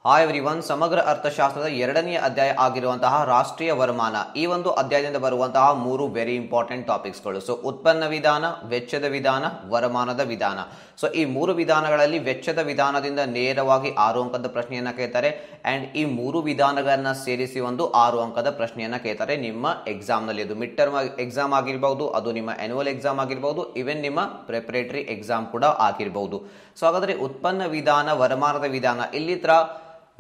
Hi everyone, ಸಮಗ್ರ ಅರ್ಥಶಾಸ್ತ್ರದ ಎರಡನೆಯ ಅಧ್ಯಾಯ ಆಗಿರುವಂತಹ ರಾಷ್ಟ್ರೀಯ ವರಮಾನ. ಈ ಒಂದು ಅಧ್ಯಾಯದಿಂದ ಬರುವಂತಹ ಮೂರು ವೆರಿ ಇಂಪಾರ್ಟೆಂಟ್ ಟಾಪಿಕ್ಸ್ಗಳು. ಸೊ ಉತ್ಪನ್ನ ವಿಧಾನ, ವೆಚ್ಚದ ವಿಧಾನ, ವರಮಾನದ ವಿಧಾನ. ಸೊ ಈ ಮೂರು ವಿಧಾನಗಳಲ್ಲಿ ವೆಚ್ಚದ ವಿಧಾನದಿಂದ ನೇರವಾಗಿ 6 ಅಂಕದ ಪ್ರಶ್ನೆಯನ್ನ ಕೇಳ್ತಾರೆ. ಅಂಡ್ ಈ ಮೂರು ವಿಧಾನಗಳನ್ನ ಸೇರಿಸಿ ಒಂದು 6 ಅಂಕದ ಪ್ರಶ್ನೆಯನ್ನ ಕೇಳ್ತಾರೆ ನಿಮ್ಮ ಎಕ್ಸಾಮ್ ನಲ್ಲಿ. ಅದು ಮಿಡ್ ಟರ್ಮ್ ಎಕ್ಸಾಮ್ ಆಗಿರಬಹುದು, ಅದು ನಿಮ್ಮ ಆನ್ಯುವಲ್ ಎಕ್ಸಾಮ್ ಆಗಿರಬಹುದು, ಇವನ್ ನಿಮ್ಮ ಪ್ರಿಪರೇಟರಿ ಎಕ್ಸಾಮ್ ಕೂಡ ಆಗಿರಬಹುದು. ಸೊ ಹಾಗಾದ್ರೆ ಉತ್ಪನ್ನ ವಿಧಾನ, ವರಮಾನದ ವಿಧಾನ ಇಲ್ಲಿ ತರ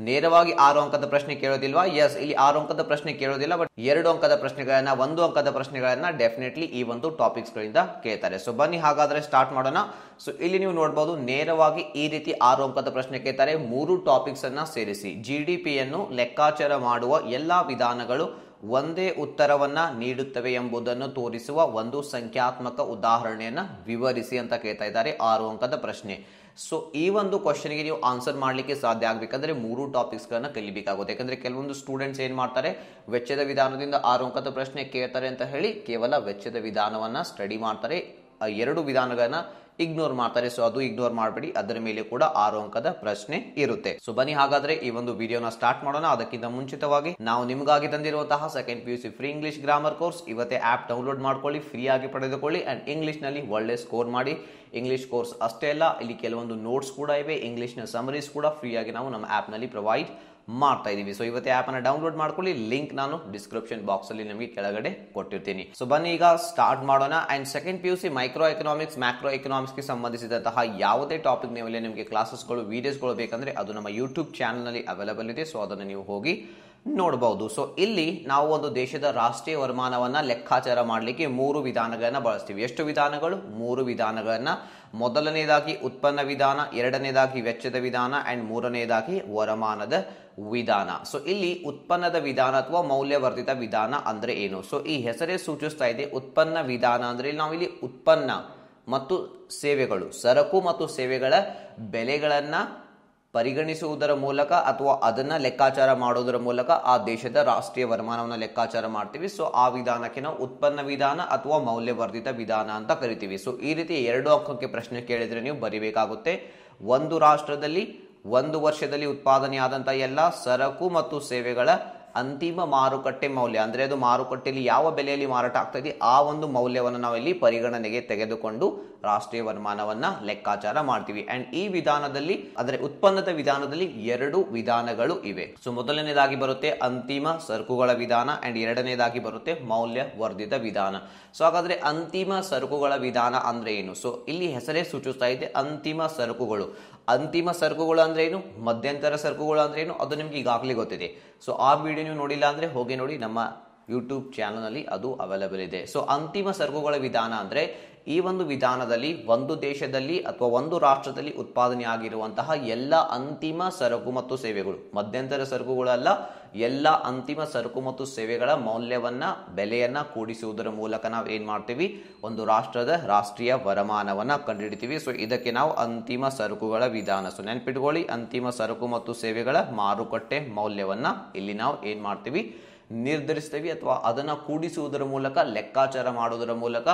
ನೇರವಾಗಿ 6 ಅಂಕದ ಪ್ರಶ್ನೆ ಕೇಳೋದಿಲ್ವಾ? ಎಸ್, ಇಲ್ಲಿ 6 ಅಂಕದ ಪ್ರಶ್ನೆ ಕೇಳೋದಿಲ್ಲ, ಬಟ್ 2 ಅಂಕದ ಪ್ರಶ್ನೆಗಳನ್ನ, 1 ಅಂಕದ ಪ್ರಶ್ನೆಗಳನ್ನ ಡೆಫಿನೆಟ್ಲಿ ಈ ಒಂದು ಟಾಪಿಕ್ಸ್ ಗಳಿಂದ ಕೇಳ್ತಾರೆ. ಸೊ ಬನ್ನಿ ಹಾಗಾದ್ರೆ ಸ್ಟಾರ್ಟ್ ಮಾಡೋಣ. ಸೊ ಇಲ್ಲಿ ನೀವು ನೋಡಬಹುದು, ನೇರವಾಗಿ ಈ ರೀತಿ 6 ಅಂಕದ ಪ್ರಶ್ನೆ ಕೇಳ್ತಾರೆ. 3 ಟಾಪಿಕ್ಸ್ ಅನ್ನ ಸೇರಿಸಿ ಜಿಡಿಪಿಯನ್ನು ಲೆಕ್ಕಾಚಾರ ಮಾಡುವ ಎಲ್ಲಾ ವಿಧಾನಗಳು ಒಂದೇ ಉತ್ತರವನ್ನ ನೀಡುತ್ತವೆ ಎಂಬುದನ್ನು ತೋರಿಸುವ ಒಂದು ಸಂಖ್ಯಾತ್ಮಕ ಉದಾಹರಣೆಯನ್ನ ವಿವರಿಸಿ ಅಂತ ಕೇಳ್ತಾ ಇದ್ದಾರೆ. 6 ಅಂಕದ ಪ್ರಶ್ನೆ. ಸೊ ಈ ಒಂದು ಕ್ವಶನ್ಗೆ ನೀವು ಆನ್ಸರ್ ಮಾಡಲಿಕ್ಕೆ ಸಾಧ್ಯ ಆಗಬೇಕಂದ್ರೆ 3 ಟಾಪಿಕ್ಸ್ ಗಳನ್ನ ಕಲಿಬೇಕಾಗುತ್ತೆ. ಯಾಕಂದ್ರೆ ಕೆಲವೊಂದು ಸ್ಟೂಡೆಂಟ್ಸ್ ಏನ್ ಮಾಡ್ತಾರೆ, ವೆಚ್ಚದ ವಿಧಾನದಿಂದ 6 ಅಂಕದ ಪ್ರಶ್ನೆ ಕೇಳ್ತಾರೆ ಅಂತ ಹೇಳಿ ಕೇವಲ ವೆಚ್ಚದ ವಿಧಾನವನ್ನ ಸ್ಟಡಿ ಮಾಡ್ತಾರೆ, 2 ವಿಧಾನಗಳನ್ನ ಇಗ್ನೋರ್ ಮಾಡ್ತಾರೆ. ಸೊ ಅದು ಇಗ್ನೋರ್ ಮಾಡಬೇಡಿ, ಅದರ ಮೇಲೆ ಕೂಡ 6 ಅಂಕದ ಪ್ರಶ್ನೆ ಇರುತ್ತೆ. ಸೊ ಬನ್ನಿ ಹಾಗಾದ್ರೆ ಈ ಒಂದು ವಿಡಿಯೋನ ಸ್ಟಾರ್ಟ್ ಮಾಡೋಣ. ಅದಕ್ಕಿಂತ ಮುಂಚಿತವಾಗಿ ನಾವು ನಿಮಗಾಗಿ ತಂದಿರುವಂತಹ second PUC free English grammar course ಇವತ್ತೇ ಆಪ್ ಡೌನ್ಲೋಡ್ ಮಾಡ್ಕೊಳ್ಳಿ, ಫ್ರೀ ಆಗಿ ಪಡೆದುಕೊಳ್ಳಿ. ಅಂಡ್ ಇಂಗ್ಲಿಷ್ ನಲ್ಲಿ ಒಳ್ಳೆ ಸ್ಕೋರ್ ಮಾಡಿ. ಇಂಗ್ಲಿಷ್ ಕೋರ್ಸ್ ಅಷ್ಟೇ ಅಲ್ಲ, ಇಲ್ಲಿ ಕೆಲವೊಂದು ನೋಟ್ಸ್ ಕೂಡ ಇವೆ, ಇಂಗ್ಲಿಷ್ ನ ಸಮರೀಸ್ ಕೂಡ ಫ್ರೀ ಆಗಿ ನಾವು ನಮ್ಮ ಆಪ್ ನಲ್ಲಿ ಪ್ರೊವೈಡ್ ಮಾಡ್ತಾ ಇದೀವಿ. ಸೊ ಇವತ್ತೇ ಆಪ್ ಅನ್ನ ಡೌನ್ಲೋಡ್ ಮಾಡ್ಕೊಳ್ಳಿ, ಲಿಂಕ್ ನಾನು ಡಿಸ್ಕ್ರಿಪ್ಷನ್ ಬಾಕ್ಸ್ ಅಲ್ಲಿ ನಿಮಗೆ ಕೆಳಗಡೆ ಕೊಟ್ಟಿರ್ತೀನಿ. ಸೊ ಬನ್ನಿ ಈಗ ಸ್ಟಾರ್ಟ್ ಮಾಡೋಣ. And second PUC micro economics, macro economics ಗೆ ಸಂಬಂಧಿಸಿದಂತಹ ಯಾವುದೇ ಟಾಪಿಕ್ ಮೇಲೆ ನಿಮಗೆ ಕ್ಲಾಸಸ್ಗಳು, ವಿಡಿಯೋಸ್ಗಳು ಬೇಕಂದ್ರೆ ಅದು ನಮ್ಮ ಯೂಟ್ಯೂಬ್ ಚಾನಲ್ ನಲ್ಲಿ ಅವೈಲೇಬಲ್ ಇದೆ. ಸೊ ಅದನ್ನು ನೀವು ಹೋಗಿ ನೋಡಬಹುದು. ಸೊ ಇಲ್ಲಿ ನಾವು ಒಂದು ದೇಶದ ರಾಷ್ಟ್ರೀಯ ವರಮಾನವನ್ನ ಲೆಕ್ಕಾಚಾರ ಮಾಡಲಿಕ್ಕೆ 3 ವಿಧಾನಗಳನ್ನ ಬಳಸ್ತೀವಿ. ಎಷ್ಟು ವಿಧಾನಗಳು? 3 ವಿಧಾನಗಳನ್ನ. ಮೊದಲನೇದಾಗಿ ಉತ್ಪನ್ನ ವಿಧಾನ, ಎರಡನೇದಾಗಿ ವೆಚ್ಚದ ವಿಧಾನ, ಅಂಡ್ ಮೂರನೇದಾಗಿ ವರಮಾನದ ವಿಧಾನ. ಸೊ ಇಲ್ಲಿ ಉತ್ಪನ್ನದ ವಿಧಾನ ಅಥವಾ ಮೌಲ್ಯವರ್ಧಿತ ವಿಧಾನ ಅಂದ್ರೆ ಏನು? ಸೊ ಈ ಹೆಸರೇ ಸೂಚಿಸ್ತಾ ಇದೆ, ಉತ್ಪನ್ನ ವಿಧಾನ ಅಂದ್ರೆ ನಾವಿಲ್ಲಿ ಉತ್ಪನ್ನ ಮತ್ತು ಸೇವೆಗಳು, ಸರಕು ಮತ್ತು ಸೇವೆಗಳ ಬೆಲೆಗಳನ್ನ ಪರಿಗಣಿಸುವುದರ ಮೂಲಕ ಅಥವಾ ಅದನ್ನ ಲೆಕ್ಕಾಚಾರ ಮಾಡೋದರ ಮೂಲಕ ಆ ದೇಶದ ರಾಷ್ಟ್ರೀಯ ವರಮಾನವನ್ನು ಲೆಕ್ಕಾಚಾರ ಮಾಡ್ತೀವಿ. ಸೊ ಆ ವಿಧಾನಕ್ಕೆ ನಾವು ಉತ್ಪನ್ನ ವಿಧಾನ ಅಥವಾ ಮೌಲ್ಯವರ್ಧಿತ ವಿಧಾನ ಅಂತ ಕರಿತೀವಿ. ಸೊ ಈ ರೀತಿ 2 ಅಂಕಕ್ಕೆ ಪ್ರಶ್ನೆ ಕೇಳಿದ್ರೆ ನೀವು ಬರಿಬೇಕಾಗುತ್ತೆ, ಒಂದು ರಾಷ್ಟ್ರದಲ್ಲಿ ಒಂದು ವರ್ಷದಲ್ಲಿ ಉತ್ಪಾದನೆಯಾದಂತಹ ಎಲ್ಲ ಸರಕು ಮತ್ತು ಸೇವೆಗಳ ಅಂತಿಮ ಮಾರುಕಟ್ಟೆ ಮೌಲ್ಯ, ಅಂದ್ರೆ ಅದು ಮಾರುಕಟ್ಟೆಯಲ್ಲಿ ಯಾವ ಬೆಲೆಯಲ್ಲಿ ಮಾರಾಟ ಆಗ್ತಾ ಇದೆ ಆ ಒಂದು ಮೌಲ್ಯವನ್ನು ನಾವು ಇಲ್ಲಿ ಪರಿಗಣನೆಗೆ ತೆಗೆದುಕೊಂಡು ರಾಷ್ಟ್ರೀಯ ವರಮಾನವನ್ನ ಲೆಕ್ಕಾಚಾರ ಮಾಡ್ತೀವಿ. ಅಂಡ್ ಈ ವಿಧಾನದಲ್ಲಿ, ಅಂದ್ರೆ ಉತ್ಪನ್ನದ ವಿಧಾನದಲ್ಲಿ 2 ವಿಧಾನಗಳು ಇವೆ. ಸೊ ಮೊದಲನೇದಾಗಿ ಬರುತ್ತೆ ಅಂತಿಮ ಸರಕುಗಳ ವಿಧಾನ, ಅಂಡ್ ಎರಡನೇದಾಗಿ ಬರುತ್ತೆ ಮೌಲ್ಯವರ್ಧಿತ ವಿಧಾನ. ಸೊ ಹಾಗಾದ್ರೆ ಅಂತಿಮ ಸರಕುಗಳ ವಿಧಾನ ಅಂದ್ರೆ ಏನು? ಸೊ ಇಲ್ಲಿ ಹೆಸರೇ ಸೂಚಿಸ್ತಾ ಇದೆ ಅಂತಿಮ ಸರಕುಗಳು. ಅಂತಿಮ ಸರಕುಗಳು ಅಂದ್ರೆ ಏನು, ಮಧ್ಯಂತರ ಸರಕುಗಳು ಅಂದ್ರೆ ಏನು, ಅದು ನಿಮ್ಗೆ ಈಗಾಗಲೇ ಗೊತ್ತಿದೆ. ಸೊ ಆ ವಿಡಿಯೋ ನೀವು ನೋಡಿಲ್ಲ ಅಂದ್ರೆ ಹೋಗಿ ನೋಡಿ, ನಮ್ಮ ಯೂಟ್ಯೂಬ್ ಚಾನಲ್ ನಲ್ಲಿ ಅದು ಅವೈಲೇಬಲ್ ಇದೆ. ಸೊ ಅಂತಿಮ ಸರಕುಗಳ ವಿಧಾನ ಅಂದ್ರೆ ಈ ಒಂದು ವಿಧಾನದಲ್ಲಿ ಒಂದು ದೇಶದಲ್ಲಿ ಅಥವಾ ಒಂದು ರಾಷ್ಟ್ರದಲ್ಲಿ ಉತ್ಪಾದನೆ ಆಗಿರುವಂತಹ ಎಲ್ಲ ಅಂತಿಮ ಸರಕು ಮತ್ತು ಸೇವೆಗಳು, ಮಧ್ಯಂತರ ಸರಕುಗಳಲ್ಲ, ಎಲ್ಲ ಅಂತಿಮ ಸರಕು ಮತ್ತು ಸೇವೆಗಳ ಮೌಲ್ಯವನ್ನ, ಬೆಲೆಯನ್ನ ಕೂಡಿಸುವುದರ ಮೂಲಕ ನಾವು ಏನ್ ಮಾಡ್ತೀವಿ, ಒಂದು ರಾಷ್ಟ್ರದ ರಾಷ್ಟ್ರೀಯ ವರಮಾನವನ್ನ ಕಂಡುಹಿಡಿತೀವಿ. ಸೊ ಇದಕ್ಕೆ ನಾವು ಅಂತಿಮ ಸರಕುಗಳ ವಿಧಾನ. ಸೊ ನೆನ್ಪಿಟ್ಕೊಳ್ಳಿ, ಅಂತಿಮ ಸರಕು ಮತ್ತು ಸೇವೆಗಳ ಮಾರುಕಟ್ಟೆ ಮೌಲ್ಯವನ್ನ ಇಲ್ಲಿ ನಾವು ಏನ್ ಮಾಡ್ತೀವಿ, ನಿರ್ಧರಿಸ್ತೀವಿ ಅಥವಾ ಅದನ್ನ ಕೂಡಿಸುವುದರ ಮೂಲಕ, ಲೆಕ್ಕಾಚಾರ ಮಾಡುವುದರ ಮೂಲಕ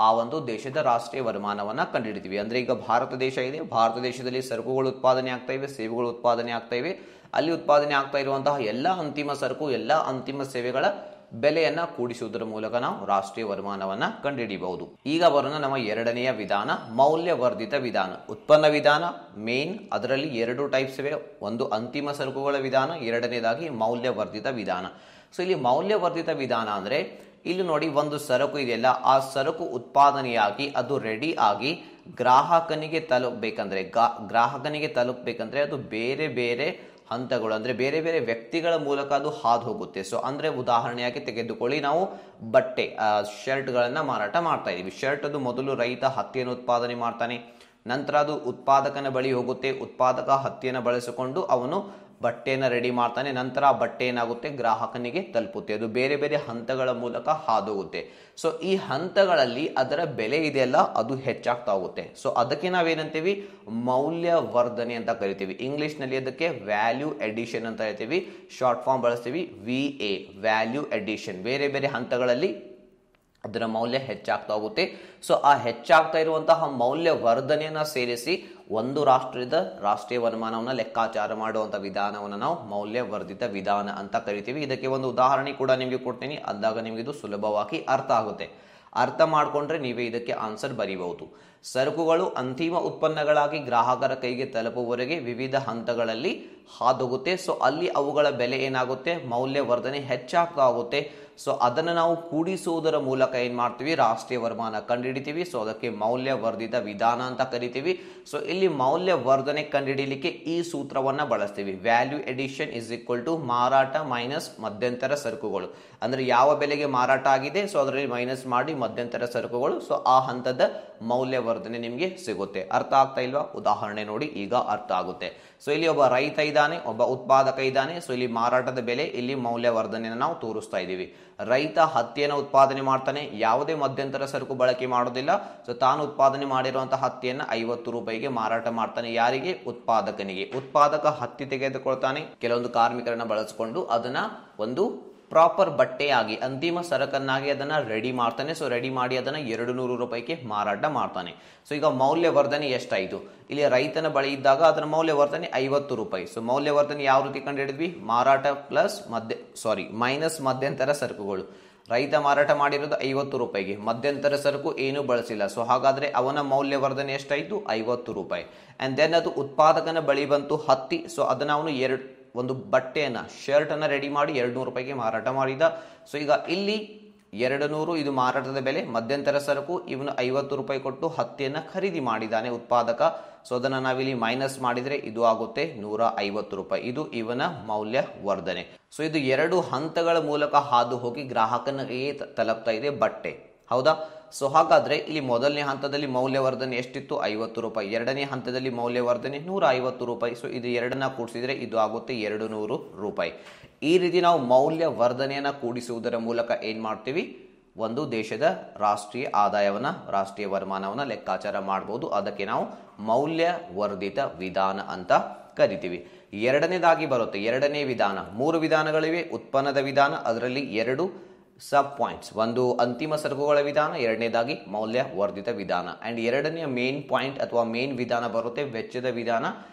ಆ ಒಂದು ದೇಶದ ರಾಷ್ಟ್ರೀಯ ವರಮಾನವನ್ನ ಕಂಡುಹಿಡಿತೀವಿ. ಅಂದ್ರೆ ಈಗ ಭಾರತ ದೇಶ ಇದೆ, ಭಾರತ ದೇಶದಲ್ಲಿ ಸರಕುಗಳು ಉತ್ಪಾದನೆ ಆಗ್ತಾ ಇವೆ, ಸೇವೆಗಳು ಉತ್ಪಾದನೆ ಆಗ್ತಾ ಇವೆ. ಅಲ್ಲಿ ಉತ್ಪಾದನೆ ಆಗ್ತಾ ಇರುವಂತಹ ಎಲ್ಲ ಅಂತಿಮ ಸರಕು, ಎಲ್ಲ ಅಂತಿಮ ಸೇವೆಗಳ ಬೆಲೆಯನ್ನ ಕೂಡಿಸುವುದರ ಮೂಲಕ ನಾವು ರಾಷ್ಟ್ರೀಯ ವರಮಾನವನ್ನ ಕಂಡುಹಿಡಿಯಬಹುದು. ಈಗ ಬರೋಣ ನಮ್ಮ ಎರಡನೆಯ ವಿಧಾನ, ಮೌಲ್ಯವರ್ಧಿತ ವಿಧಾನ. ಉತ್ಪನ್ನ ವಿಧಾನ ಮೇನ್, ಅದರಲ್ಲಿ 2 ಟೈಪ್ಸ್ ಇವೆ, ಒಂದು ಅಂತಿಮ ಸರಕುಗಳ ವಿಧಾನ, ಎರಡನೇದಾಗಿ ಮೌಲ್ಯವರ್ಧಿತ ವಿಧಾನ. ಸೊ ಇಲ್ಲಿ ಮೌಲ್ಯವರ್ಧಿತ ವಿಧಾನ ಅಂದ್ರೆ ಇಲ್ಲಿ ನೋಡಿ, ಒಂದು ಸರಕು ಇದೆಯಲ್ಲ, ಆ ಸರಕು ಉತ್ಪಾದನೆಯಾಗಿ ಅದು ರೆಡಿ ಆಗಿ ಗ್ರಾಹಕನಿಗೆ ತಲುಪಬೇಕಂದ್ರೆ ಅದು ಬೇರೆ ಬೇರೆ ಹಂತಗಳು, ಅಂದ್ರೆ ಬೇರೆ ಬೇರೆ ವ್ಯಕ್ತಿಗಳ ಮೂಲಕ ಅದು ಹಾದು ಹೋಗುತ್ತೆ. ಸೊ ಅಂದ್ರೆ ಉದಾಹರಣೆಯಾಗಿ ತೆಗೆದುಕೊಳ್ಳಿ, ನಾವು ಬಟ್ಟೆ, ಶರ್ಟ್ ಗಳನ್ನ ಮಾರಾಟ ಮಾಡ್ತಾ ಇದೀವಿ. ಶರ್ಟ್ ಅದು ಮೊದಲು ರೈತ ಹತ್ತಿಯನ್ನು ಉತ್ಪಾದನೆ ಮಾಡ್ತಾನೆ, ನಂತರ ಅದು ಉತ್ಪಾದಕನ ಬಳಿ ಹೋಗುತ್ತೆ, ಉತ್ಪಾದಕ ಹತ್ತಿಯನ್ನು ಬಳಸಿಕೊಂಡು ಅವನು ಬಟ್ಟೆಯನ್ನು ರೆಡಿ ಮಾಡ್ತಾನೆ, ನಂತರ ಆ ಬಟ್ಟೆ ಏನಾಗುತ್ತೆ, ಗ್ರಾಹಕನಿಗೆ ತಲುಪುತ್ತೆ. ಅದು ಬೇರೆ ಬೇರೆ ಹಂತಗಳ ಮೂಲಕ ಹಾದೋಗುತ್ತೆ. ಸೊ ಈ ಹಂತಗಳಲ್ಲಿ ಅದರ ಬೆಲೆ ಇದೆಯಲ್ಲ, ಅದು ಹೆಚ್ಚಾಗ್ತಾ ಹೋಗುತ್ತೆ. ಸೊ ಅದಕ್ಕೆ ನಾವೇನಂತೀವಿ, ಮೌಲ್ಯವರ್ಧನೆ ಅಂತ ಕರಿತೀವಿ. ಇಂಗ್ಲಿಷ್ ನಲ್ಲಿ ಅದಕ್ಕೆ ವ್ಯಾಲ್ಯೂ ಎಡಿಷನ್ ಅಂತ ಹೇಳ್ತೀವಿ, ಶಾರ್ಟ್ ಫಾರ್ಮ್ ಬಳಸ್ತೀವಿ VA, ವ್ಯಾಲ್ಯೂ ಎಡಿಷನ್. ಬೇರೆ ಬೇರೆ ಹಂತಗಳಲ್ಲಿ ಅದರ ಮೌಲ್ಯ ಹೆಚ್ಚಾಗ್ತಾ ಹೋಗುತ್ತೆ. ಸೊ ಆ ಹೆಚ್ಚಾಗ್ತಾ ಇರುವಂತಹ ಮೌಲ್ಯವರ್ಧನೆಯನ್ನ ಸೇರಿಸಿ ಒಂದು ರಾಷ್ಟ್ರದ ರಾಷ್ಟ್ರೀಯ ವರಮಾನವನ್ನು ಲೆಕ್ಕಾಚಾರ ಮಾಡುವಂತ ವಿಧಾನವನ್ನು ನಾವು ಮೌಲ್ಯವರ್ಧಿತ ವಿಧಾನ ಅಂತ ಕರಿತೀವಿ. ಇದಕ್ಕೆ ಒಂದು ಉದಾಹರಣೆ ಕೂಡ ನಿಮಗೆ ಕೊಡ್ತೀನಿ, ಅಂದಾಗ ನಿಮಗೆ ಇದು ಸುಲಭವಾಗಿ ಅರ್ಥ ಆಗುತ್ತೆ. ಅರ್ಥ ಮಾಡಿಕೊಂಡ್ರೆ ನೀವೇ ಇದಕ್ಕೆ ಆನ್ಸರ್ ಬರೀಬಹುದು. ಸರಕುಗಳು ಅಂತಿಮ ಉತ್ಪನ್ನಗಳಾಗಿ ಗ್ರಾಹಕರ ಕೈಗೆ ತಲುಪುವವರೆಗೆ ವಿವಿಧ ಹಂತಗಳಲ್ಲಿ ಹಾದೋಗುತ್ತೆ. ಸೊ ಅಲ್ಲಿ ಅವುಗಳ ಬೆಲೆ ಏನಾಗುತ್ತೆ, ಮೌಲ್ಯವರ್ಧನೆ ಹೆಚ್ಚಾಗ್ತಾ ಹೋಗುತ್ತೆ. ಸೊ ಅದನ್ನು ನಾವು ಕೂಡಿಸುವುದರ ಮೂಲಕ ಏನ್ ಮಾಡ್ತೀವಿ, ರಾಷ್ಟ್ರೀಯ ವರಮಾನ ಕಂಡುಹಿಡಿತೀವಿ. ಸೊ ಅದಕ್ಕೆ ಮೌಲ್ಯವರ್ಧಿತ ವಿಧಾನ ಅಂತ ಕರಿತೀವಿ. ಸೊ ಇಲ್ಲಿ ಮೌಲ್ಯವರ್ಧನೆ ಕಂಡುಹಿಡಿಯಲಿಕ್ಕೆ ಈ ಸೂತ್ರವನ್ನ ಬಳಸ್ತೀವಿ. Value addition is equal to ಮಾರಾಟ ಮೈನಸ್ ಮಧ್ಯಂತರ ಸರಕುಗಳು. ಅಂದ್ರೆ ಯಾವ ಬೆಲೆಗೆ ಮಾರಾಟ ಆಗಿದೆ, ಸೊ ಅದರಲ್ಲಿ ಮೈನಸ್ ಮಾಡಿ ಮಧ್ಯಂತರ ಸರಕುಗಳು. ಸೊ ಆ ಹಂತದ ಮೌಲ್ಯವರ್ಧನೆ ನಿಮಗೆ ಸಿಗುತ್ತೆ. ಅರ್ಥ ಆಗ್ತಾ ಇಲ್ವಾ? ಉದಾಹರಣೆ ನೋಡಿ, ಈಗ ಅರ್ಥ ಆಗುತ್ತೆ. ಸೊ ಇಲ್ಲಿ ಒಬ್ಬ ರೈತ ಇದ್ದಾನೆ, ಒಬ್ಬ ಉತ್ಪಾದಕ ಇದ್ದಾನೆ. ಸೊ ಇಲ್ಲಿ ಮಾರಾಟದ ಬೆಲೆ, ಇಲ್ಲಿ ಮೌಲ್ಯವರ್ಧನೆಯನ್ನು ನಾವು ತೋರಿಸ್ತಾ ಇದ್ದೀವಿ. ರೈತ ಹತ್ತಿಯನ್ನು ಉತ್ಪಾದನೆ ಮಾಡ್ತಾನೆ, ಯಾವುದೇ ಮಧ್ಯಂತರ ಸರಕು ಬಳಕೆ ಮಾಡೋದಿಲ್ಲ. ಸೊ ತಾನು ಉತ್ಪಾದನೆ ಮಾಡಿರುವಂತಹ ಹತ್ತಿಯನ್ನು 50 ರೂಪಾಯಿಗೆ ಮಾರಾಟ ಮಾಡ್ತಾನೆ. ಯಾರಿಗೆ? ಉತ್ಪಾದಕನಿಗೆ. ಉತ್ಪಾದಕ ಹತ್ತಿ ತೆಗೆದುಕೊಳ್ತಾನೆ, ಕೆಲವೊಂದು ಕಾರ್ಮಿಕರನ್ನ ಬಳಸಿಕೊಂಡು ಅದನ್ನ ಒಂದು ಪ್ರಾಪರ್ ಬಟ್ಟೆಯಾಗಿ ಅಂತಿಮ ಸರಕನ್ನಾಗಿ ಅದನ್ನ ರೆಡಿ ಮಾಡ್ತಾನೆ. ಸೊ ರೆಡಿ ಮಾಡಿ ಅದನ್ನ 200 ರೂಪಾಯಿಗೆ ಮಾರಾಟ ಮಾಡ್ತಾನೆ. ಸೊ ಈಗ ಮೌಲ್ಯವರ್ಧನೆ ಎಷ್ಟಾಯಿತು? ಇಲ್ಲಿ ರೈತನ ಬಳಿ ಇದ್ದಾಗ ಅದರ ಮೌಲ್ಯವರ್ಧನೆ 50 ರೂಪಾಯಿ. ಸೊ ಮೌಲ್ಯವರ್ಧನೆ ಯಾವ ರೀತಿ ಕಂಡು ಹಿಡಿದ್ವಿ? ಮಾರಾಟ ಪ್ಲಸ್ ಮೈನಸ್ ಮಧ್ಯಂತರ ಸರಕುಗಳು. ರೈತ ಮಾರಾಟ ಮಾಡಿರೋದು 50 ರೂಪಾಯಿಗೆ, ಮಧ್ಯಂತರ ಸರಕು ಏನು ಬಳಸಿಲ್ಲ. ಸೊ ಹಾಗಾದ್ರೆ ಅವನ ಮೌಲ್ಯವರ್ಧನೆ ಎಷ್ಟಾಯಿತು? 50 ರೂಪಾಯಿ. ಅಂಡ್ ದೆನ್ ಅದು ಉತ್ಪಾದಕನ ಬಳಿ ಬಂತು ಹತ್ತಿ. ಸೊ ಅದನ್ನ ಅವನು ಒಂದು ಬಟ್ಟೆಯನ್ನ, ಶರ್ಟ್ ಅನ್ನ ರೆಡಿ ಮಾಡಿ 200 ರೂಪಾಯಿಗೆ ಮಾರಾಟ ಮಾಡಿದ. ಸೊ ಈಗ ಇಲ್ಲಿ 200 ಇದು ಮಾರಾಟದ ಬೆಲೆ, ಮಧ್ಯಂತರ ಸರಕು ಇವನು 50 ರೂಪಾಯಿ ಕೊಟ್ಟು ಹತ್ತಿಯನ್ನ ಖರೀದಿ ಮಾಡಿದ್ದಾನೆ ಉತ್ಪಾದಕ. ಸೊ ಅದನ್ನ ನಾವಿಲ್ಲಿ ಮೈನಸ್ ಮಾಡಿದ್ರೆ ಇದು ಆಗುತ್ತೆ 150 ರೂಪಾಯಿ. ಇದು ಇವನ ಮೌಲ್ಯವರ್ಧನೆ. ಸೊ ಇದು 2 ಹಂತಗಳ ಮೂಲಕ ಹಾದು ಹೋಗಿ ಗ್ರಾಹಕನಿಗೆ ತಲುಪ್ತಾ ಇದೆ ಬಟ್ಟೆ, ಹೌದಾ? ಸೊ ಹಾಗಾದ್ರೆ ಇಲ್ಲಿ ಮೊದಲನೇ ಹಂತದಲ್ಲಿ ಮೌಲ್ಯವರ್ಧನೆ ಎಷ್ಟಿತ್ತು? 50 ರೂಪಾಯಿ. ಎರಡನೇ ಹಂತದಲ್ಲಿ ಮೌಲ್ಯವರ್ಧನೆ 150 ರೂಪಾಯಿ. ಸೊ ಇದು ಎರಡನ್ನ ಕೂಡಿಸಿದ್ರೆ ಇದು ಆಗುತ್ತೆ 200 ರೂಪಾಯಿ. ಈ ರೀತಿ ನಾವು ಮೌಲ್ಯವರ್ಧನೆಯನ್ನ ಕೂಡಿಸುವುದರ ಮೂಲಕ ಏನ್ ಮಾಡ್ತೀವಿ, ಒಂದು ದೇಶದ ರಾಷ್ಟ್ರೀಯ ಆದಾಯವನ್ನ, ರಾಷ್ಟ್ರೀಯ ವರಮಾನವನ್ನ ಲೆಕ್ಕಾಚಾರ ಮಾಡಬಹುದು. ಅದಕ್ಕೆ ನಾವು ಮೌಲ್ಯವರ್ಧಿತ ವಿಧಾನ ಅಂತ ಕರಿತೀವಿ. ಎರಡನೇದಾಗಿ ಬರುತ್ತೆ ಎರಡನೇ ವಿಧಾನ. 3 ವಿಧಾನಗಳಿವೆ. ಉತ್ಪನ್ನದ ವಿಧಾನ, ಅದರಲ್ಲಿ 2 ಸಬ್ ಪಾಯಿಂಟ್ಸ್. ಒಂದು ಅಂತಿಮ ಸರಕುಗಳ ವಿಧಾನ, ಎರಡನೇದಾಗಿ ಮೌಲ್ಯವರ್ಧಿತ ವಿಧಾನ. ಅಂಡ್ ಎರಡನೆಯ ಮೇನ್ ಪಾಯಿಂಟ್ ಅಥವಾ ಮೇನ್ ವಿಧಾನ ಬರುತ್ತೆ ವೆಚ್ಚದ ವಿಧಾನ.